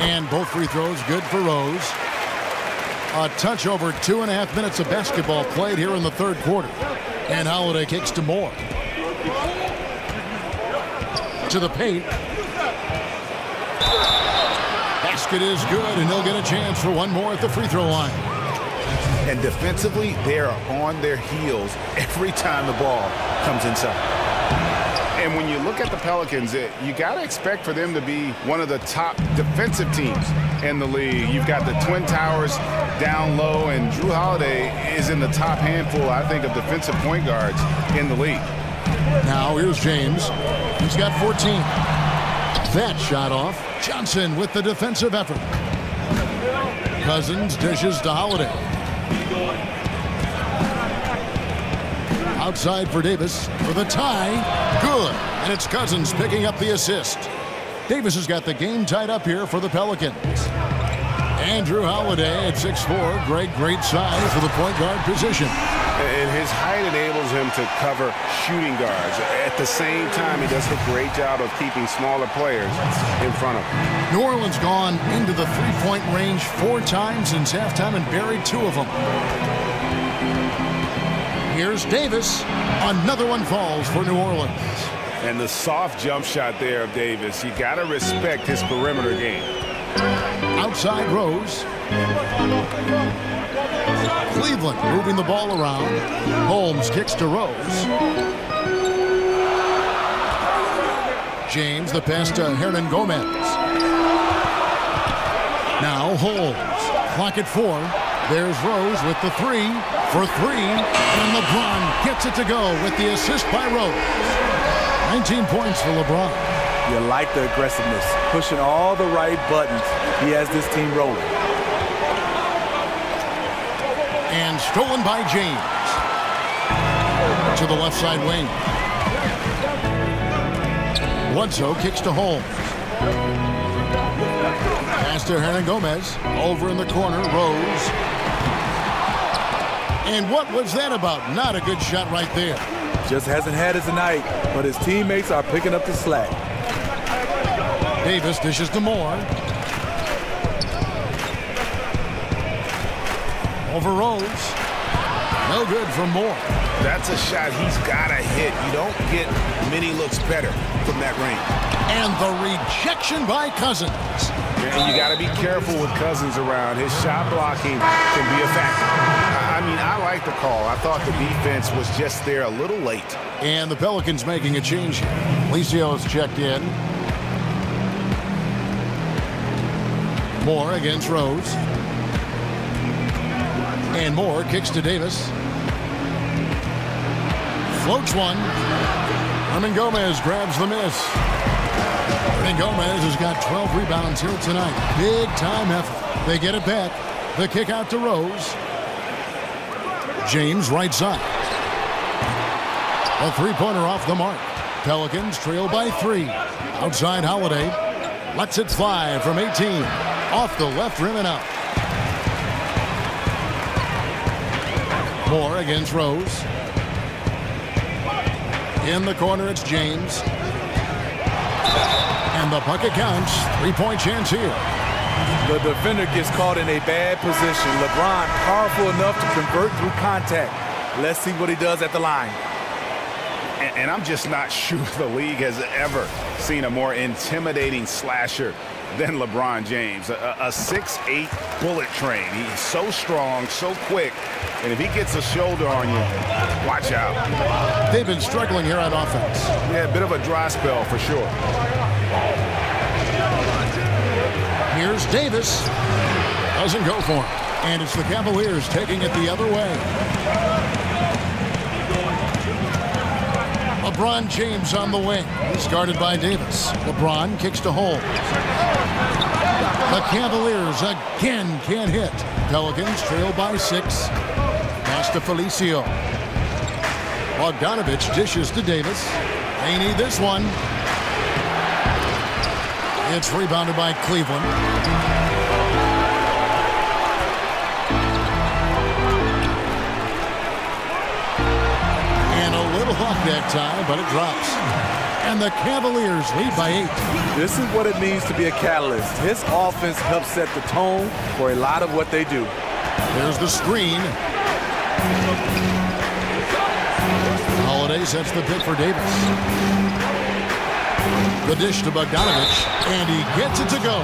F: And both free throws good for Rose. A touch over 2.5 minutes of basketball played here in the third quarter. And Holiday kicks to Moore. To the paint. Basket is good, and he'll get a chance for one more at the free throw line.
G: And defensively, they are on their heels every time the ball comes inside. And when you look at the Pelicans, you got to expect for them to be one of the top defensive teams in the league. You've got the Twin Towers down low, and Drew Holiday is in the top handful, I think, of defensive point guards in the league.
F: Now here's James. He's got 14. That shot off. Johnson with the defensive effort. Cousins dishes to Holiday. Outside for Davis for the tie. Good. And it's Cousins picking up the assist. Davis has got the game tied up here for the Pelicans. Andrew Holiday at 6'4". Great size for the point guard position.
G: And his height enables him to cover shooting guards. At the same time, he does a great job of keeping smaller players in front of him.
F: New Orleans gone into the three-point range 4 times since halftime and buried 2 of them. Here's Davis. Another one falls for New Orleans.
G: And the soft jump shot there of Davis. You got to respect his perimeter game.
F: Outside Rose. Cleveland moving the ball around. Holmes kicks to Rose. James, the pass to Hernan Gomez. Now Holmes. Clock at 4. There's Rose with the 3 for 3. And LeBron gets it to go with the assist by Rose. 19 points for LeBron.
D: You like the aggressiveness, pushing all the right buttons. He has this team rolling.
F: And stolen by James. To the left side wing. Bledsoe kicks to Holmes. Pass to Hernan Gomez. Over in the corner, Rose. And what was that about? Not a good shot right there.
D: Just hasn't had his night, but his teammates are picking up the slack.
F: Davis dishes to Moore. Over Rose. No good from Moore.
G: That's a shot he's got to hit. You don't get many looks better from that range.
F: And the rejection by Cousins.
G: And you got to be careful with Cousins around. His shot blocking can be a factor. I mean, I like the call. I thought the defense was just there a little late.
F: And the Pelicans making a change here. Licio's checked in. Moore against Rose. And Moore kicks to Davis. Floats one. Hernan Gomez grabs the miss. Ernie Gomez has got 12 rebounds here tonight. Big time effort. They get it back. The kick out to Rose. James right side. A three-pointer off the mark. Pelicans trail by 3. Outside Holiday. Lets it fly from 18. Off the left rim and out. Moore against Rose. In the corner, it's James. And the bucket counts. 3-point chance here.
D: The defender gets caught in a bad position. LeBron powerful enough to convert through contact. Let's see what he does at the line.
G: And I'm just not sure the league has ever seen a more intimidating slasher than LeBron James. A 6'8" bullet train. He's so strong, so quick. And if he gets a shoulder on you, watch out.
F: They've been struggling here on offense.
G: Yeah, a bit of a dry spell for sure.
F: Here's Davis. Doesn't go for him. And it's the Cavaliers taking it the other way. LeBron James on the wing. He's guarded by Davis. LeBron kicks to Holmes. The Cavaliers again can't hit. Pelicans trail by 6. Pass to Felicio. Bogdanovich dishes to Davis. They need this one. It's rebounded by Cleveland. And a little off that time, but it drops. And the Cavaliers lead by 8.
D: This is what it means to be a catalyst. His offense helps set the tone for a lot of what they do.
F: There's the screen. Holiday sets the pick for Davis. The dish to Bogdanovich, and he gets it to go.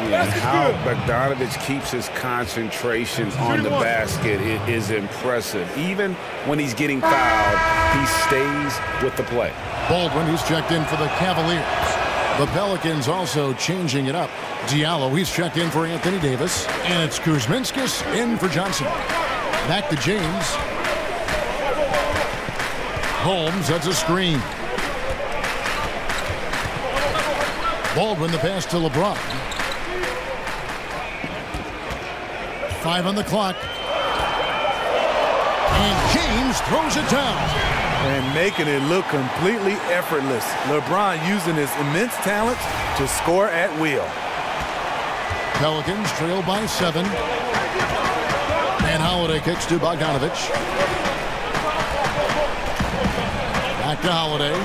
G: Yeah, how Bogdanovich keeps his concentration on the basket is impressive. Even when he's getting fouled, he stays with the play.
F: Baldwin, who's checked in for the Cavaliers. The Pelicans also changing it up. Diallo, he's checked in for Anthony Davis. And it's Kuzminskis in for Johnson. Back to James. Holmes, that's a screen. Baldwin, the pass to LeBron. 5 on the clock. And James throws it down.
D: And making it look completely effortless. LeBron using his immense talent to score at will.
F: Pelicans trail by 7. And Holiday kicks to Bogdanovich. Back to Holiday.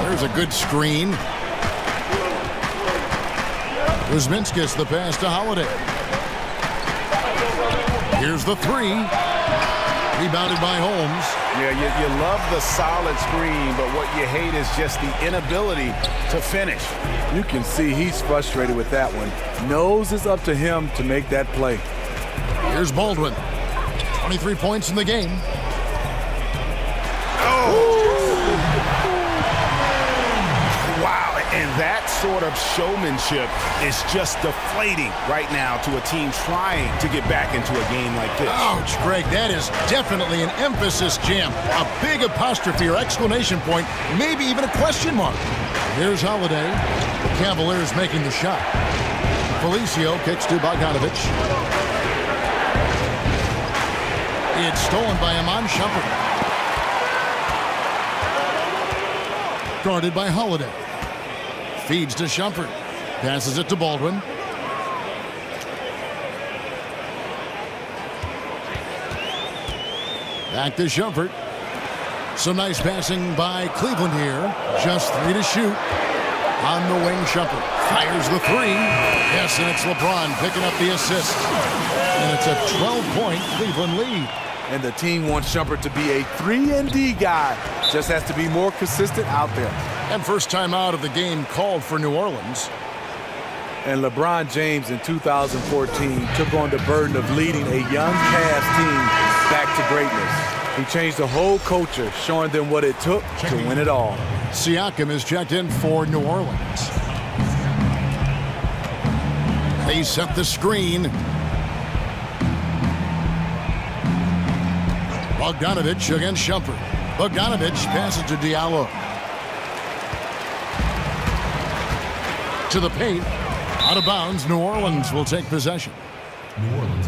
F: There's a good screen. Kuzminskis the pass to Holiday. Here's the 3. Rebounded by Holmes.
G: Yeah, you love the solid screen, but what you hate is just the inability to finish.
D: You can see he's frustrated with that one. Knows it's up to him to make that play.
F: Here's Baldwin. 23 points in the game.
G: Wow, and that sort of showmanship is just deflating right now to a team trying to get back into a game like this.
F: Ouch, Greg, that is definitely an emphasis jam. A big apostrophe or exclamation point, maybe even a question mark. Here's Holiday. The Cavaliers making the shot. Felicio kicks to Bogdanovich. It's stolen by Iman Shumpert. Guarded by Holiday. Feeds to Shumpert. Passes it to Baldwin. Back to Shumpert. Some nice passing by Cleveland here. Just 3 to shoot. On the wing, Shumpert fires the 3. Yes, and it's LeBron picking up the assist. And it's a 12-point Cleveland lead.
D: And the team wants Shumpert to be a 3-and-D guy. Just has to be more consistent out there.
F: And first time out of the game called for New Orleans.
D: And LeBron James in 2014 took on the burden of leading a young Cavs team back to greatness. He changed the whole culture, showing them what it took to win it all.
F: Siakam is checked in for New Orleans. They set the screen. Bogdanovich against Shumpert. Bogdanovich passes to Diallo. To the paint. Out of bounds. New Orleans will take possession.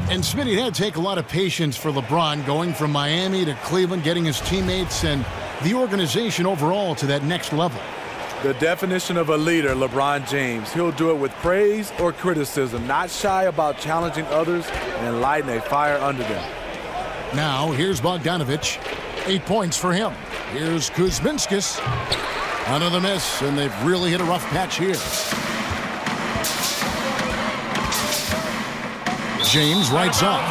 F: And Smitty, that'd take a lot of patience for LeBron going from Miami to Cleveland, getting his teammates and the organization overall to that next level.
D: The definition of a leader, LeBron James. He'll do it with praise or criticism, not shy about challenging others and lighting a fire under them.
F: Now, here's Bogdanovich. 8 points for him. Here's Kuzminskis. Another miss, and they've really hit a rough patch here. James rights up,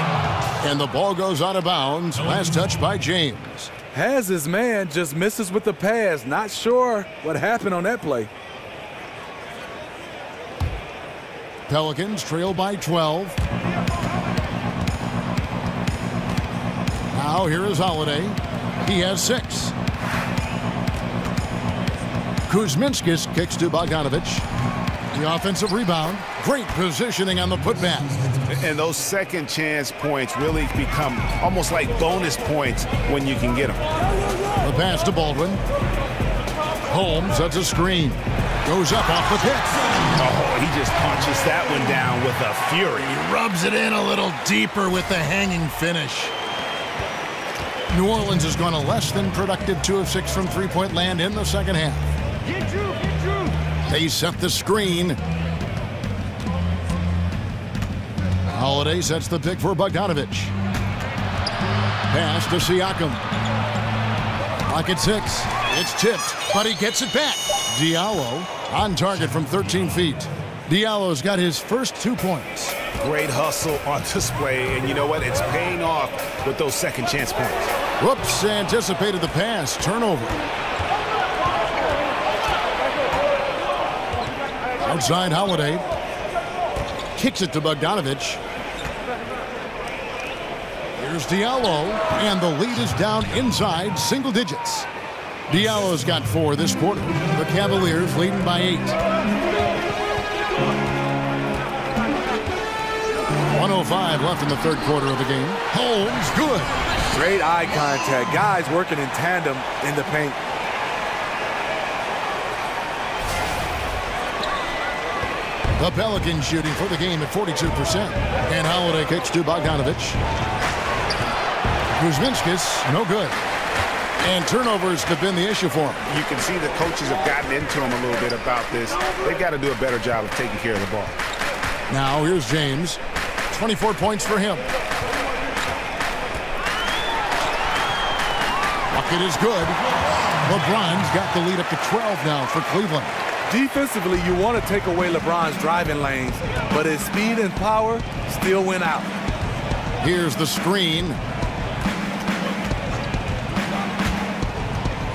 F: and the ball goes out of bounds. Last touch by James.
D: Has his man, just misses with the pass. Not sure what happened on that play.
F: Pelicans trail by 12. Now here is Holiday. He has 6. Kuzminskis kicks to Bogdanovich. The offensive rebound. Great positioning on the putback.
G: And those second chance points really become almost like bonus points when you can get them.
F: The pass to Baldwin. Holmes sets a screen. Goes up off the pick.
G: Oh, he just punches that one down with a fury.
F: He rubs it in a little deeper with the hanging finish. New Orleans has gone a less than productive 2 of 6 from three-point land in the second half.
J: Get Drew, get Drew.
F: They set the screen. Holiday sets the pick for Bogdanovich. Pass to Siakam. Pocket 6. It's tipped, but he gets it back. Diallo on target from 13 feet. Diallo's got his first 2 points.
G: Great hustle on display, and you know what? It's paying off with those second chance points.
F: Whoops, anticipated the pass. Turnover. Outside Holiday. Kicks it to Bogdanovich. Here's Diallo, and the lead is down inside single digits. Diallo's got 4 this quarter. The Cavaliers leading by 8. 1:05 left in the third quarter of the game. Holmes, good.
D: Great eye contact. Guys working in tandem in the paint.
F: The Pelicans shooting for the game at 42%. And Holiday kicks to Bogdanovich. Kuzminskis, no good. And turnovers have been the issue for him.
G: You can see the coaches have gotten into him a little bit about this. They've got to do a better job of taking care of the ball.
F: Now here's James. 24 points for him. Bucket is good. LeBron's got the lead up to 12 now for Cleveland.
D: Defensively, you want to take away LeBron's driving lanes, but his speed and power still win out.
F: Here's the screen.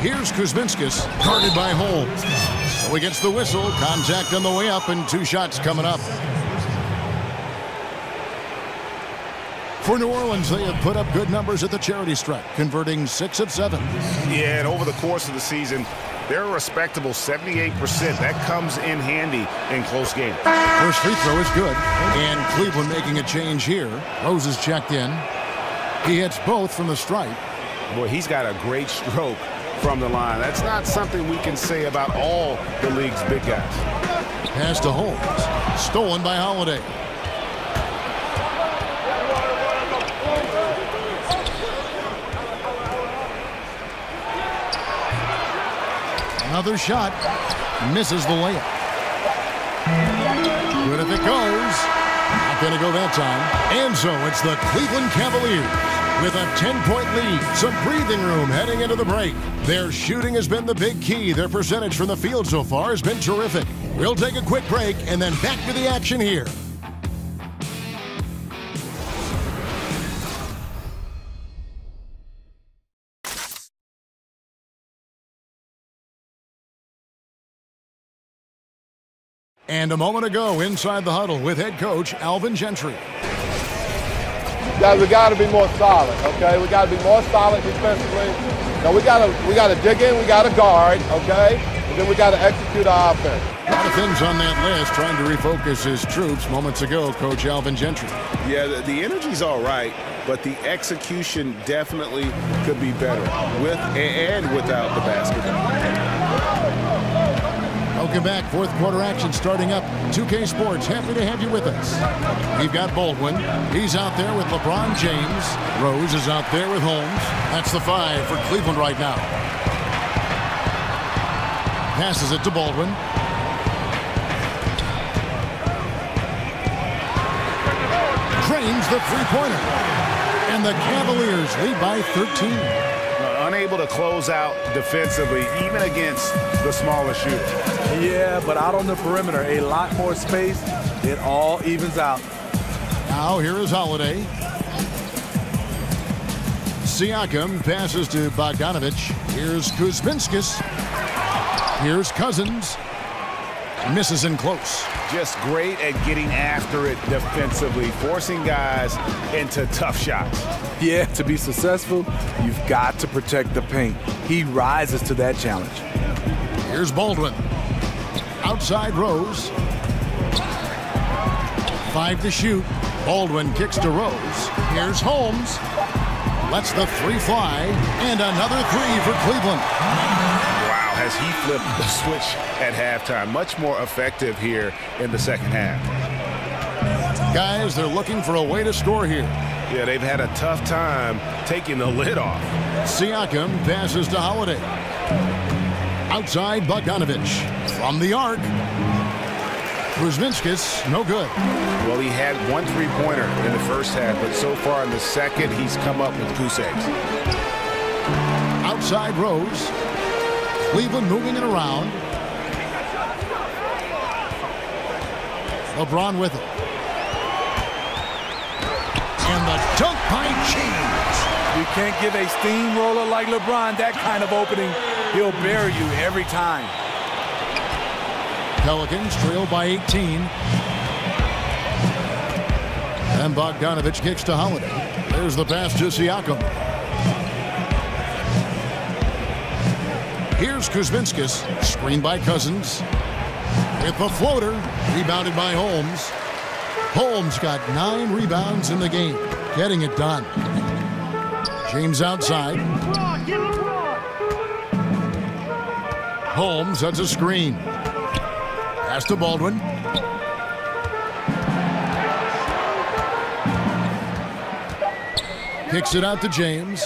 F: Here's Kuzminskis, guarded by Holmes. So he gets the whistle, contact on the way up, and 2 shots coming up. For New Orleans, they have put up good numbers at the charity stripe, converting 6 of 7.
G: Yeah, and over the course of the season, they're a respectable 78%. That comes in handy in close games.
F: First free throw is good. And Cleveland making a change here. Rose is checked in. He hits both from the stripe.
G: Boy, he's got a great stroke from the line. That's not something we can say about all the league's big guys.
F: Pass to Holmes. Stolen by Holiday. Another shot. Misses the layup. Good if it goes. Not going to go that time. And so it's the Cleveland Cavaliers with a 10-point lead. Some breathing room heading into the break. Their shooting has been the big key. Their percentage from the field so far has been terrific. We'll take a quick break and then back to the action here. And a moment ago, inside the huddle with head coach Alvin Gentry.
K: Guys, we got to be more solid, okay? We got to be more solid defensively. Now we got to dig in, we got to guard, okay? And then we got to execute our offense.
F: A lot of things on that list, trying to refocus his troops. Moments ago, Coach Alvin Gentry.
G: Yeah, the energy's all right, but the execution definitely could be better with and without the basketball.
F: Welcome back. Fourth quarter action starting up. 2K Sports, happy to have you with us. We've got Baldwin. He's out there with LeBron James. Rose is out there with Holmes. That's the 5 for Cleveland right now. Passes it to Baldwin. Drains the three-pointer. And the Cavaliers lead by 13.
G: Unable to close out defensively, even against the smaller shooters.
D: Yeah, but out on the perimeter, a lot more space. It all evens out.
F: Now here is Holiday. Siakam passes to Bogdanovich. Here's Kuzminskis. Here's Cousins. Misses in close.
G: Just great at getting after it defensively, forcing guys into tough shots.
D: Yeah, to be successful, you've got to protect the paint. He rises to that challenge.
F: Here's Baldwin. Outside Rose. 5 to shoot. Baldwin kicks to Rose. Here's Holmes. Lets the 3 fly. And another 3 for Cleveland.
G: Wow, has he flipped the switch at halftime. Much more effective here in the second half.
F: Guys, they're looking for a way to score here.
G: Yeah, they've had a tough time taking the lid off.
F: Siakam passes to Holiday. Outside Bogdanovich. From the arc. Kuzminskis, no good.
G: Well, he had 1 3-pointer in the first half, but so far in the second, he's come up with goose eggs.
F: Outside Rose. Cleveland moving it around. LeBron with it. And the dunk by James.
D: You can't give a steamroller like LeBron that kind of opening. He'll bury you every time.
F: Pelicans trail by 18. And Bogdanovich kicks to Holiday. There's the pass to Siakam. Here's Kuzminskis. Screened by Cousins. With the floater. Rebounded by Holmes. Holmes got 9 rebounds in the game. Getting it done. James outside. Holmes sets a screen. Pass to Baldwin. Kicks it out to James.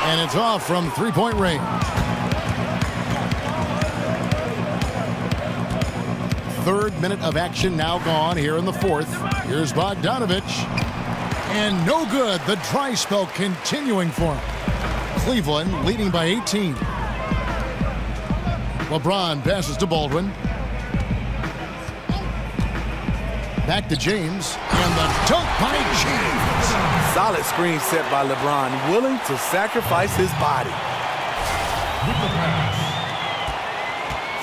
F: And it's off from 3-point range. Third minute of action now gone here in the fourth. Here's Bogdanovich. And no good. The dry spell continuing for him. Cleveland leading by 18. LeBron passes to Baldwin. Back to James. And the dunk by James.
D: Solid screen set by LeBron, willing to sacrifice his body.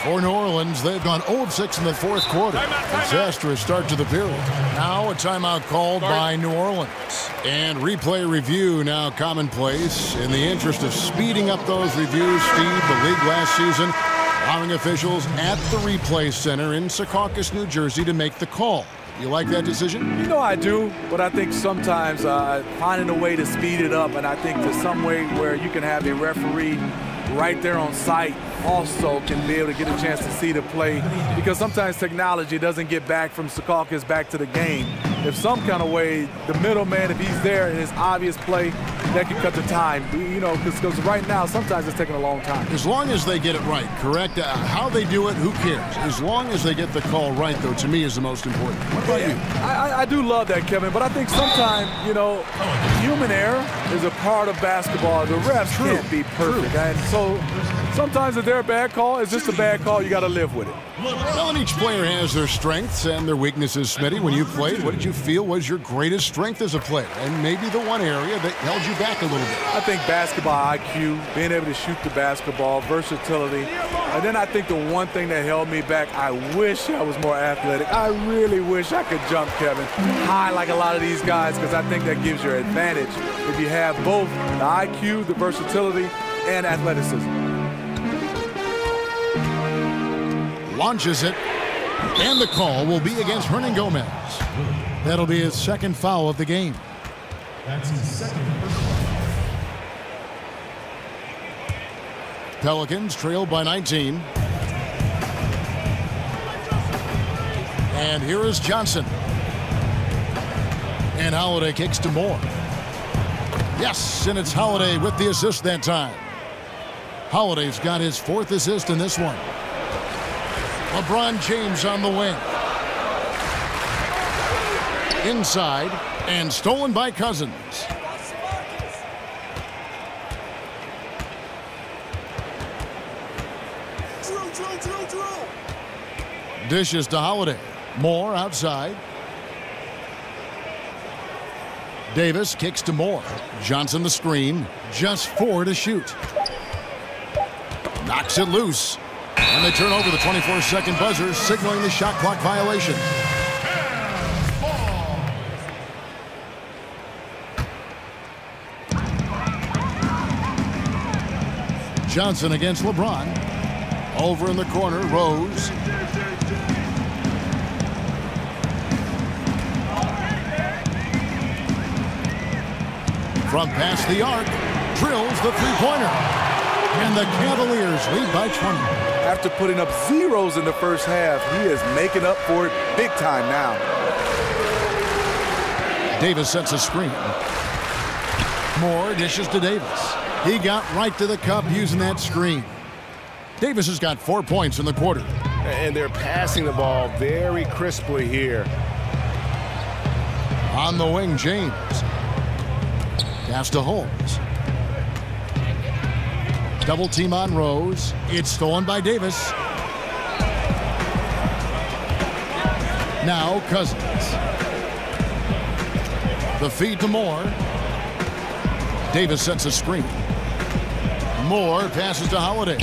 F: For New Orleans, they've gone 0 of 6 in the fourth quarter. Disastrous start to the period. Now a timeout called by New Orleans. And replay review now commonplace. In the interest of speeding up those reviews, Steve, the league last season allowing officials at the replay center in Secaucus, New Jersey to make the call. You like that decision?
D: You know I do, but I think sometimes finding a way to speed it up, and I think there's some way where you can have a referee right there on site also can be able to get a chance to see the play, because sometimes technology doesn't get back from Secaucus back to the game. If some kind of way, the middleman, if he's there in his obvious play, that can cut the time, you know, because right now sometimes it's taking a long time.
F: As long as they get it right, correct? How they do it, who cares? As long as they get the call right, though, to me is the most important. What about you?
D: I do love that, Kevin, but I think sometimes, you know, human error is a part of basketball. The refs can't be perfect. And so sometimes if they're a bad call, it's just a bad call. You got to live with it.
F: Well, and each player has their strengths and their weaknesses. Smitty, when you played, what did you feel was your greatest strength as a player? And maybe the one area that held you back a little bit?
D: I think basketball IQ, being able to shoot the basketball, versatility. And then I think the one thing that held me back, I wish I was more athletic. I really wish I could jump, Kevin, high like a lot of these guys, because I think that gives you an advantage if you have both the IQ, the versatility, and athleticism.
F: Launches it, and the call will be against Hernan Gomez. That'll be his second foul of the game.
E: That's his second.
F: Pelicans trail by 19. And here is Johnson. And Holiday kicks to Moore. Yes, and it's Holiday with the assist that time. Holiday's got his 4th assist in this one. LeBron James on the wing. Inside, and stolen by Cousins. Dishes to Holiday. Moore outside. Davis kicks to Moore. Johnson the screen. Just 4 to shoot. Knocks it loose. And they turn over the 24-second buzzer, signaling the shot clock violation. Johnson against LeBron. Over in the corner, Rose. From past the arc, drills the three-pointer. And the Cavaliers lead by 20.
D: After putting up zeros in the first half, he is making up for it big time now.
F: Davis sets a screen. Moore dishes to Davis. He got right to the cup using that screen. Davis has got 4 points in the quarter.
G: And they're passing the ball very crisply here.
F: On the wing, James. Pass to Holmes. Double team on Rose. It's stolen by Davis. Now Cousins. The feed to Moore. Davis sets a screen. Moore passes to Holiday.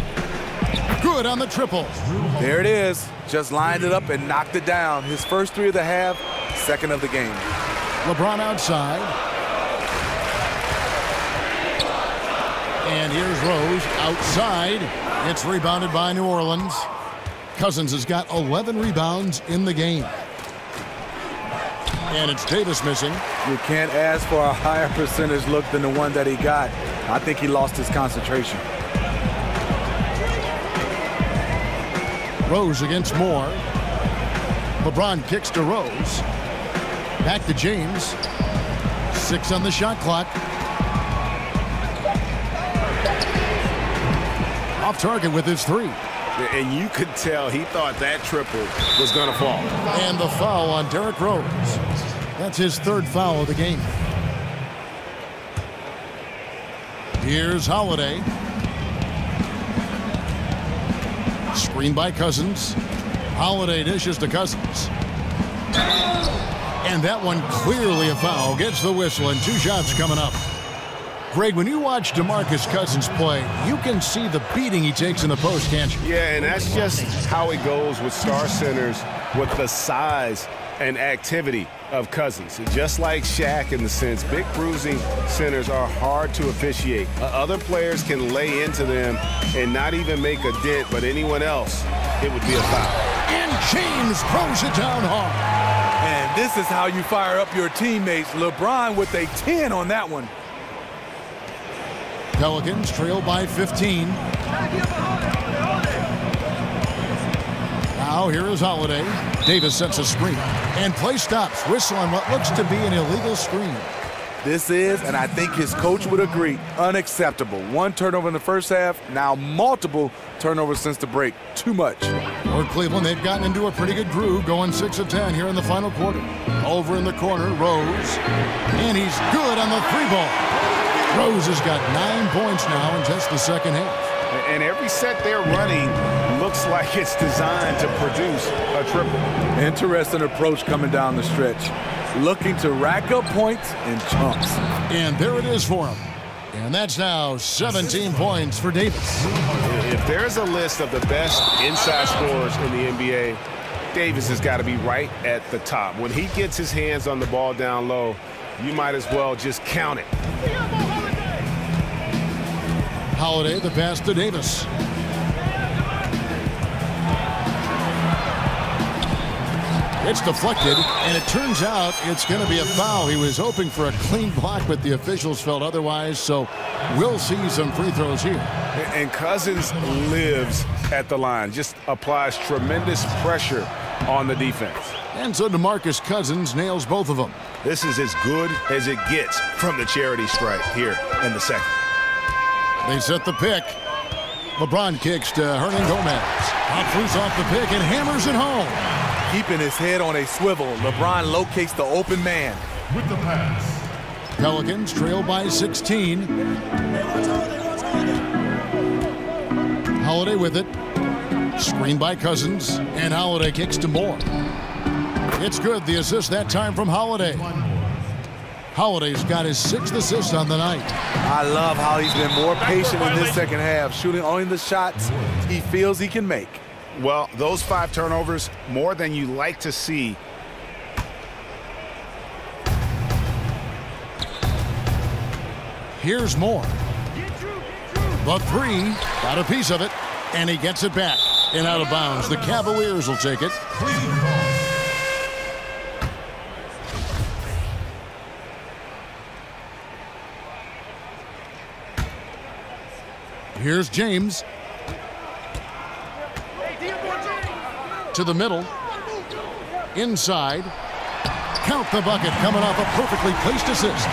F: Good on the triple.
D: There it is. Just lined it up and knocked it down. His first 3 of the half, 2nd of the game.
F: LeBron outside. And here's Rose outside. It's rebounded by New Orleans. Cousins has got 11 rebounds in the game. And it's Davis missing.
D: You can't ask for a higher percentage look than the one that he got. I think he lost his concentration.
F: Rose against Moore. LeBron kicks to Rose. Back to James. 6 on the shot clock. Off target with his 3.
G: And you could tell he thought that triple was going to fall.
F: And the foul on Derrick Rose. That's his 3rd foul of the game. Here's Holiday. Screen by Cousins. Holiday dishes to Cousins. And that one clearly a foul. Gets the whistle and 2 shots coming up. Greg, when you watch DeMarcus Cousins play, you can see the beating he takes in the post, can't you?
G: Yeah, and that's just how it goes with star centers, with the size and activity of Cousins. Just like Shaq in the sense, big bruising centers are hard to officiate. Other players can lay into them and not even make a dent, but anyone else, it would be a foul.
F: And James throws it down hard.
D: And this is how you fire up your teammates. LeBron with a 10 on that one.
F: Pelicans trail by 15. Now here is Holiday. Davis sets a screen. And play stops. Whistle on what looks to be an illegal screen.
D: This is, and I think his coach would agree, unacceptable. 1 turnover in the first half, now multiple turnovers since the break. Too much.
F: For Cleveland, they've gotten into a pretty good groove, going 6 of 10 here in the final quarter. Over in the corner, Rose. And he's good on the 3-ball. Rose has got 9 points now in just the second half.
G: And every set they're running looks like it's designed to produce a triple.
D: Interesting approach coming down the stretch. Looking to rack up points in chunks.
F: And there it is for him. And that's now 17 points for Davis.
G: If there's a list of the best inside scorers in the NBA, Davis has got to be right at the top. When he gets his hands on the ball down low, you might as well just count it.
F: Holiday, the pass to It's deflected, and it turns out it's going to be a foul. He was hoping for a clean block, but the officials felt otherwise, so we'll see some free throws here.
G: And Cousins lives at the line, just applies tremendous pressure on the defense.
F: And so DeMarcus Cousins nails both of them.
G: This is as good as it gets from the charity stripe here in the second.
F: They set the pick. LeBron kicks to Hernan Gomez. Out loose off the pick and hammers it home.
D: Keeping his head on a swivel, LeBron locates the open man.
E: With the pass.
F: Pelicans trail by 16. Holiday with it. Screen by Cousins. And Holiday kicks to Moore. It's good. The assist that time from Holiday. Holiday's got his 6th assist on the night.
D: I love how he's been more patient in this second half, shooting only the shots he feels he can make.
G: Well, those 5 turnovers, more than you like to see.
F: Here's Moore. The 3, got a piece of it, and he gets it back. And out of bounds. The Cavaliers will take it. Here's James. To the middle. Inside. Count the bucket, coming off a perfectly placed assist.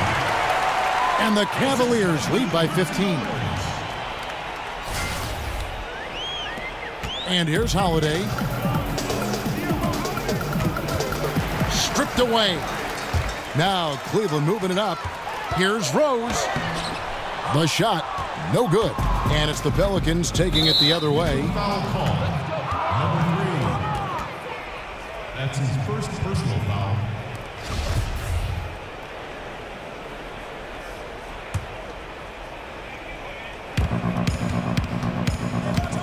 F: And the Cavaliers lead by 15. And here's Holiday. Stripped away. Now Cleveland moving it up. Here's Rose. The shot, no good. And it's the Pelicans taking it the other way.
E: Foul call. Number 3. That's his first personal foul.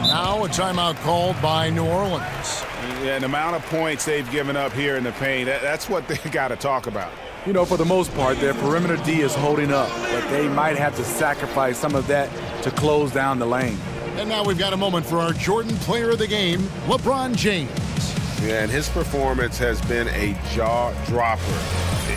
F: Now a timeout called by New Orleans.
G: Yeah, and the amount of points they've given up here in the paint, that's what they got to talk about.
D: You know, for the most part, their perimeter D is holding up, but they might have to sacrifice some of that to close down the lane.
F: And now we've got a moment for our Jordan Player of the Game, LeBron James.
G: Yeah, and his performance has been a jaw-dropper.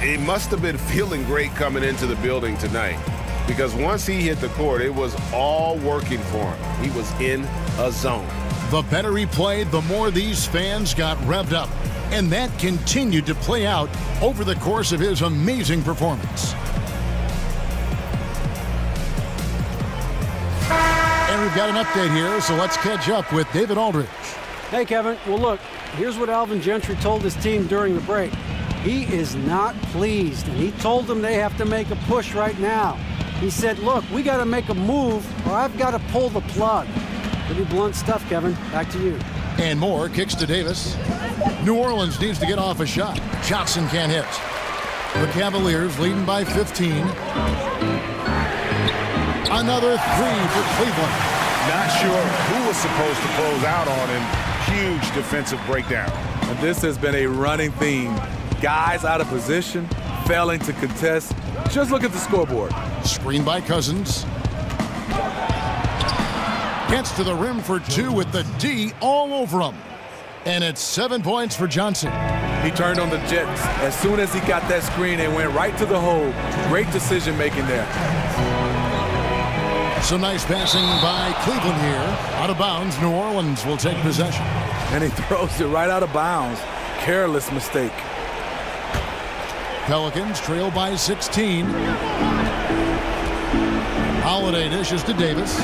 G: It must have been feeling great coming into the building tonight, because once he hit the court, it was all working for him. He was in a zone.
F: The better he played, the more these fans got revved up. And that continued to play out over the course of his amazing performance. And we've got an update here, so let's catch up with David Aldridge.
H: Hey, Kevin. Well, look, here's what Alvin Gentry told his team during the break. He is not pleased, and he told them they have to make a push right now. He said, look, we got to make a move, or I've got to pull the plug. Pretty blunt stuff, Kevin. Back to you.
F: And Moore kicks to Davis. New Orleans needs to get off a shot. Johnson can't hit. The Cavaliers leading by 15. Another 3 for Cleveland.
G: Not sure who was supposed to close out on him. Huge defensive breakdown.
D: And this has been a running theme. Guys out of position, failing to contest. Just look at the scoreboard.
F: Screen by Cousins. Gets to the rim for 2 with the D all over him. And it's 7 points for Johnson.
D: He turned on the Jets. As soon as he got that screen, it went right to the hole. Great decision making there.
F: So nice passing by Cleveland here. Out of bounds, New Orleans will take possession.
D: And he throws it right out of bounds. Careless mistake.
F: Pelicans trail by 16. Holiday dishes to Davis.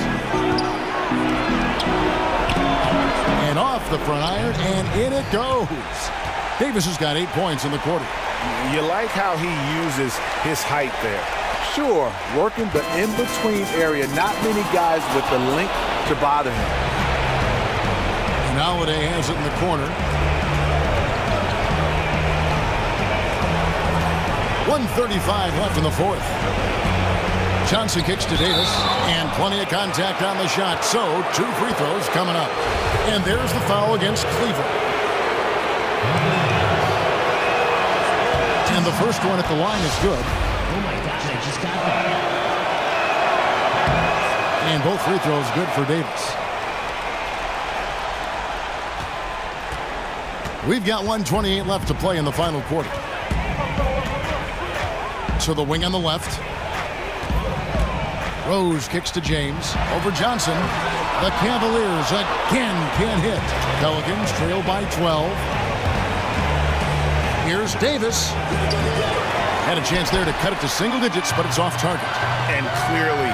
F: And off the front iron, and in it goes. Davis has got 8 points in the quarter.
G: You like how he uses his height there.
D: Sure, working the in-between area. Not many guys with the length to bother him.
F: And Holiday has it in the corner. 1:35 left in the fourth. Johnson kicks to Davis, and plenty of contact on the shot. So 2 free throws coming up. And there's the foul against Cleveland. And the first one at the line is good.
J: Oh my gosh, I just got that.
F: And both free throws good for Davis. We've got 1:28 left to play in the final quarter. To the wing on the left. Rose kicks to James. Over Johnson. The Cavaliers again can't hit. Pelicans trail by 12. Here's Davis. Had a chance there to cut it to single digits, but it's off target.
L: And clearly,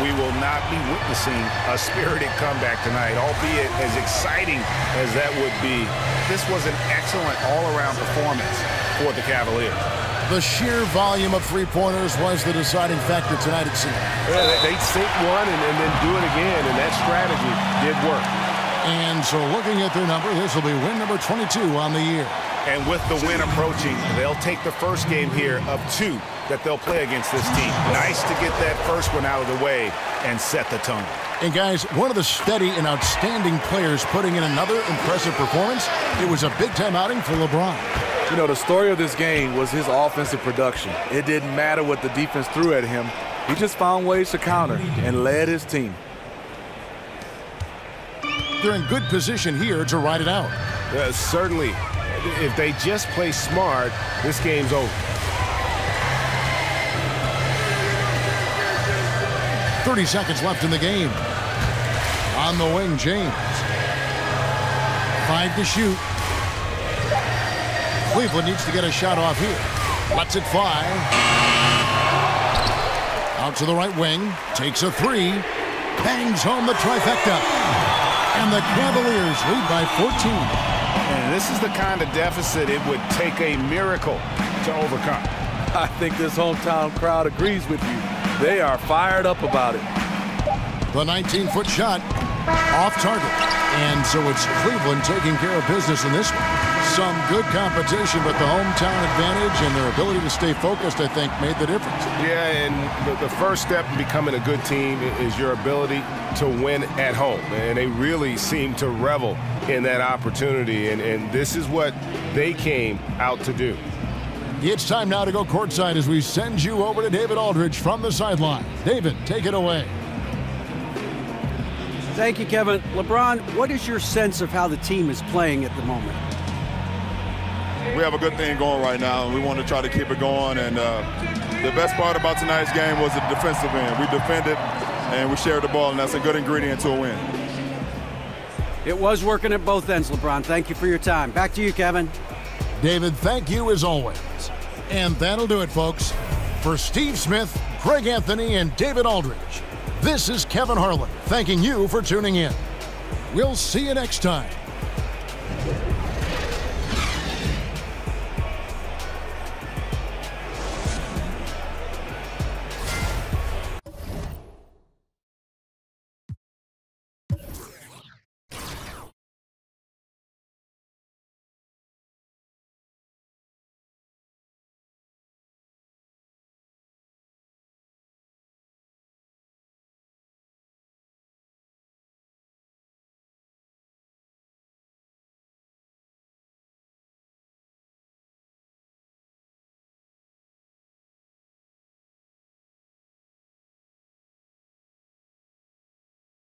L: we will not be witnessing a spirited comeback tonight, albeit as exciting as that would be. This was an excellent all-around performance for the Cavaliers.
F: The sheer volume of three-pointers was the deciding factor tonight, it seemed.
G: Yeah, they sink one and then do it again, and that strategy did work.
F: And so looking at their number, this will be win number 22 on the year.
L: And with the win approaching, they'll take the first game here of 2 that they'll play against this team. Nice to get that first one out of the way and set the tone.
F: And guys, one of the steady and outstanding players putting in another impressive performance. It was a big-time outing for LeBron.
D: You know, the story of this game was his offensive production. It didn't matter what the defense threw at him. He just found ways to counter and led his team.
F: They're in good position here to ride it out.
G: Certainly. If they just play smart, this game's over.
F: 30 seconds left in the game. On the wing, James. 5 to shoot. Cleveland needs to get a shot off here. Lets it fly. Out to the right wing. Takes a 3. Bangs home the trifecta. And the Cavaliers lead by 14.
L: And this is the kind of deficit it would take a miracle to overcome.
D: I think this hometown crowd agrees with you. They are fired up about it.
F: The 19-foot shot off target. And so it's Cleveland taking care of business in this one. Some good competition, but the hometown advantage and their ability to stay focused, I think, made the difference.
G: Yeah, and the first step in becoming a good team is your ability to win at home. And they really seem to revel in that opportunity, and this is what they came out to do.
F: It's time now to go courtside as we send you over to David Aldridge from the sideline. David, take it away.
H: Thank you, Kevin. LeBron, what is your sense of how the team is playing at the moment?
I: We have a good thing going right now, and we want to try to keep it going. And the best part about tonight's game was the defensive end. We defended, and we shared the ball, and that's a good ingredient to a win.
H: It was working at both ends, LeBron. Thank you for your time. Back to you, Kevin.
F: David, thank you as always. And that'll do it, folks. For Steve Smith, Craig Anthony, and David Aldridge, this is Kevin Harlan thanking you for tuning in. We'll see you next time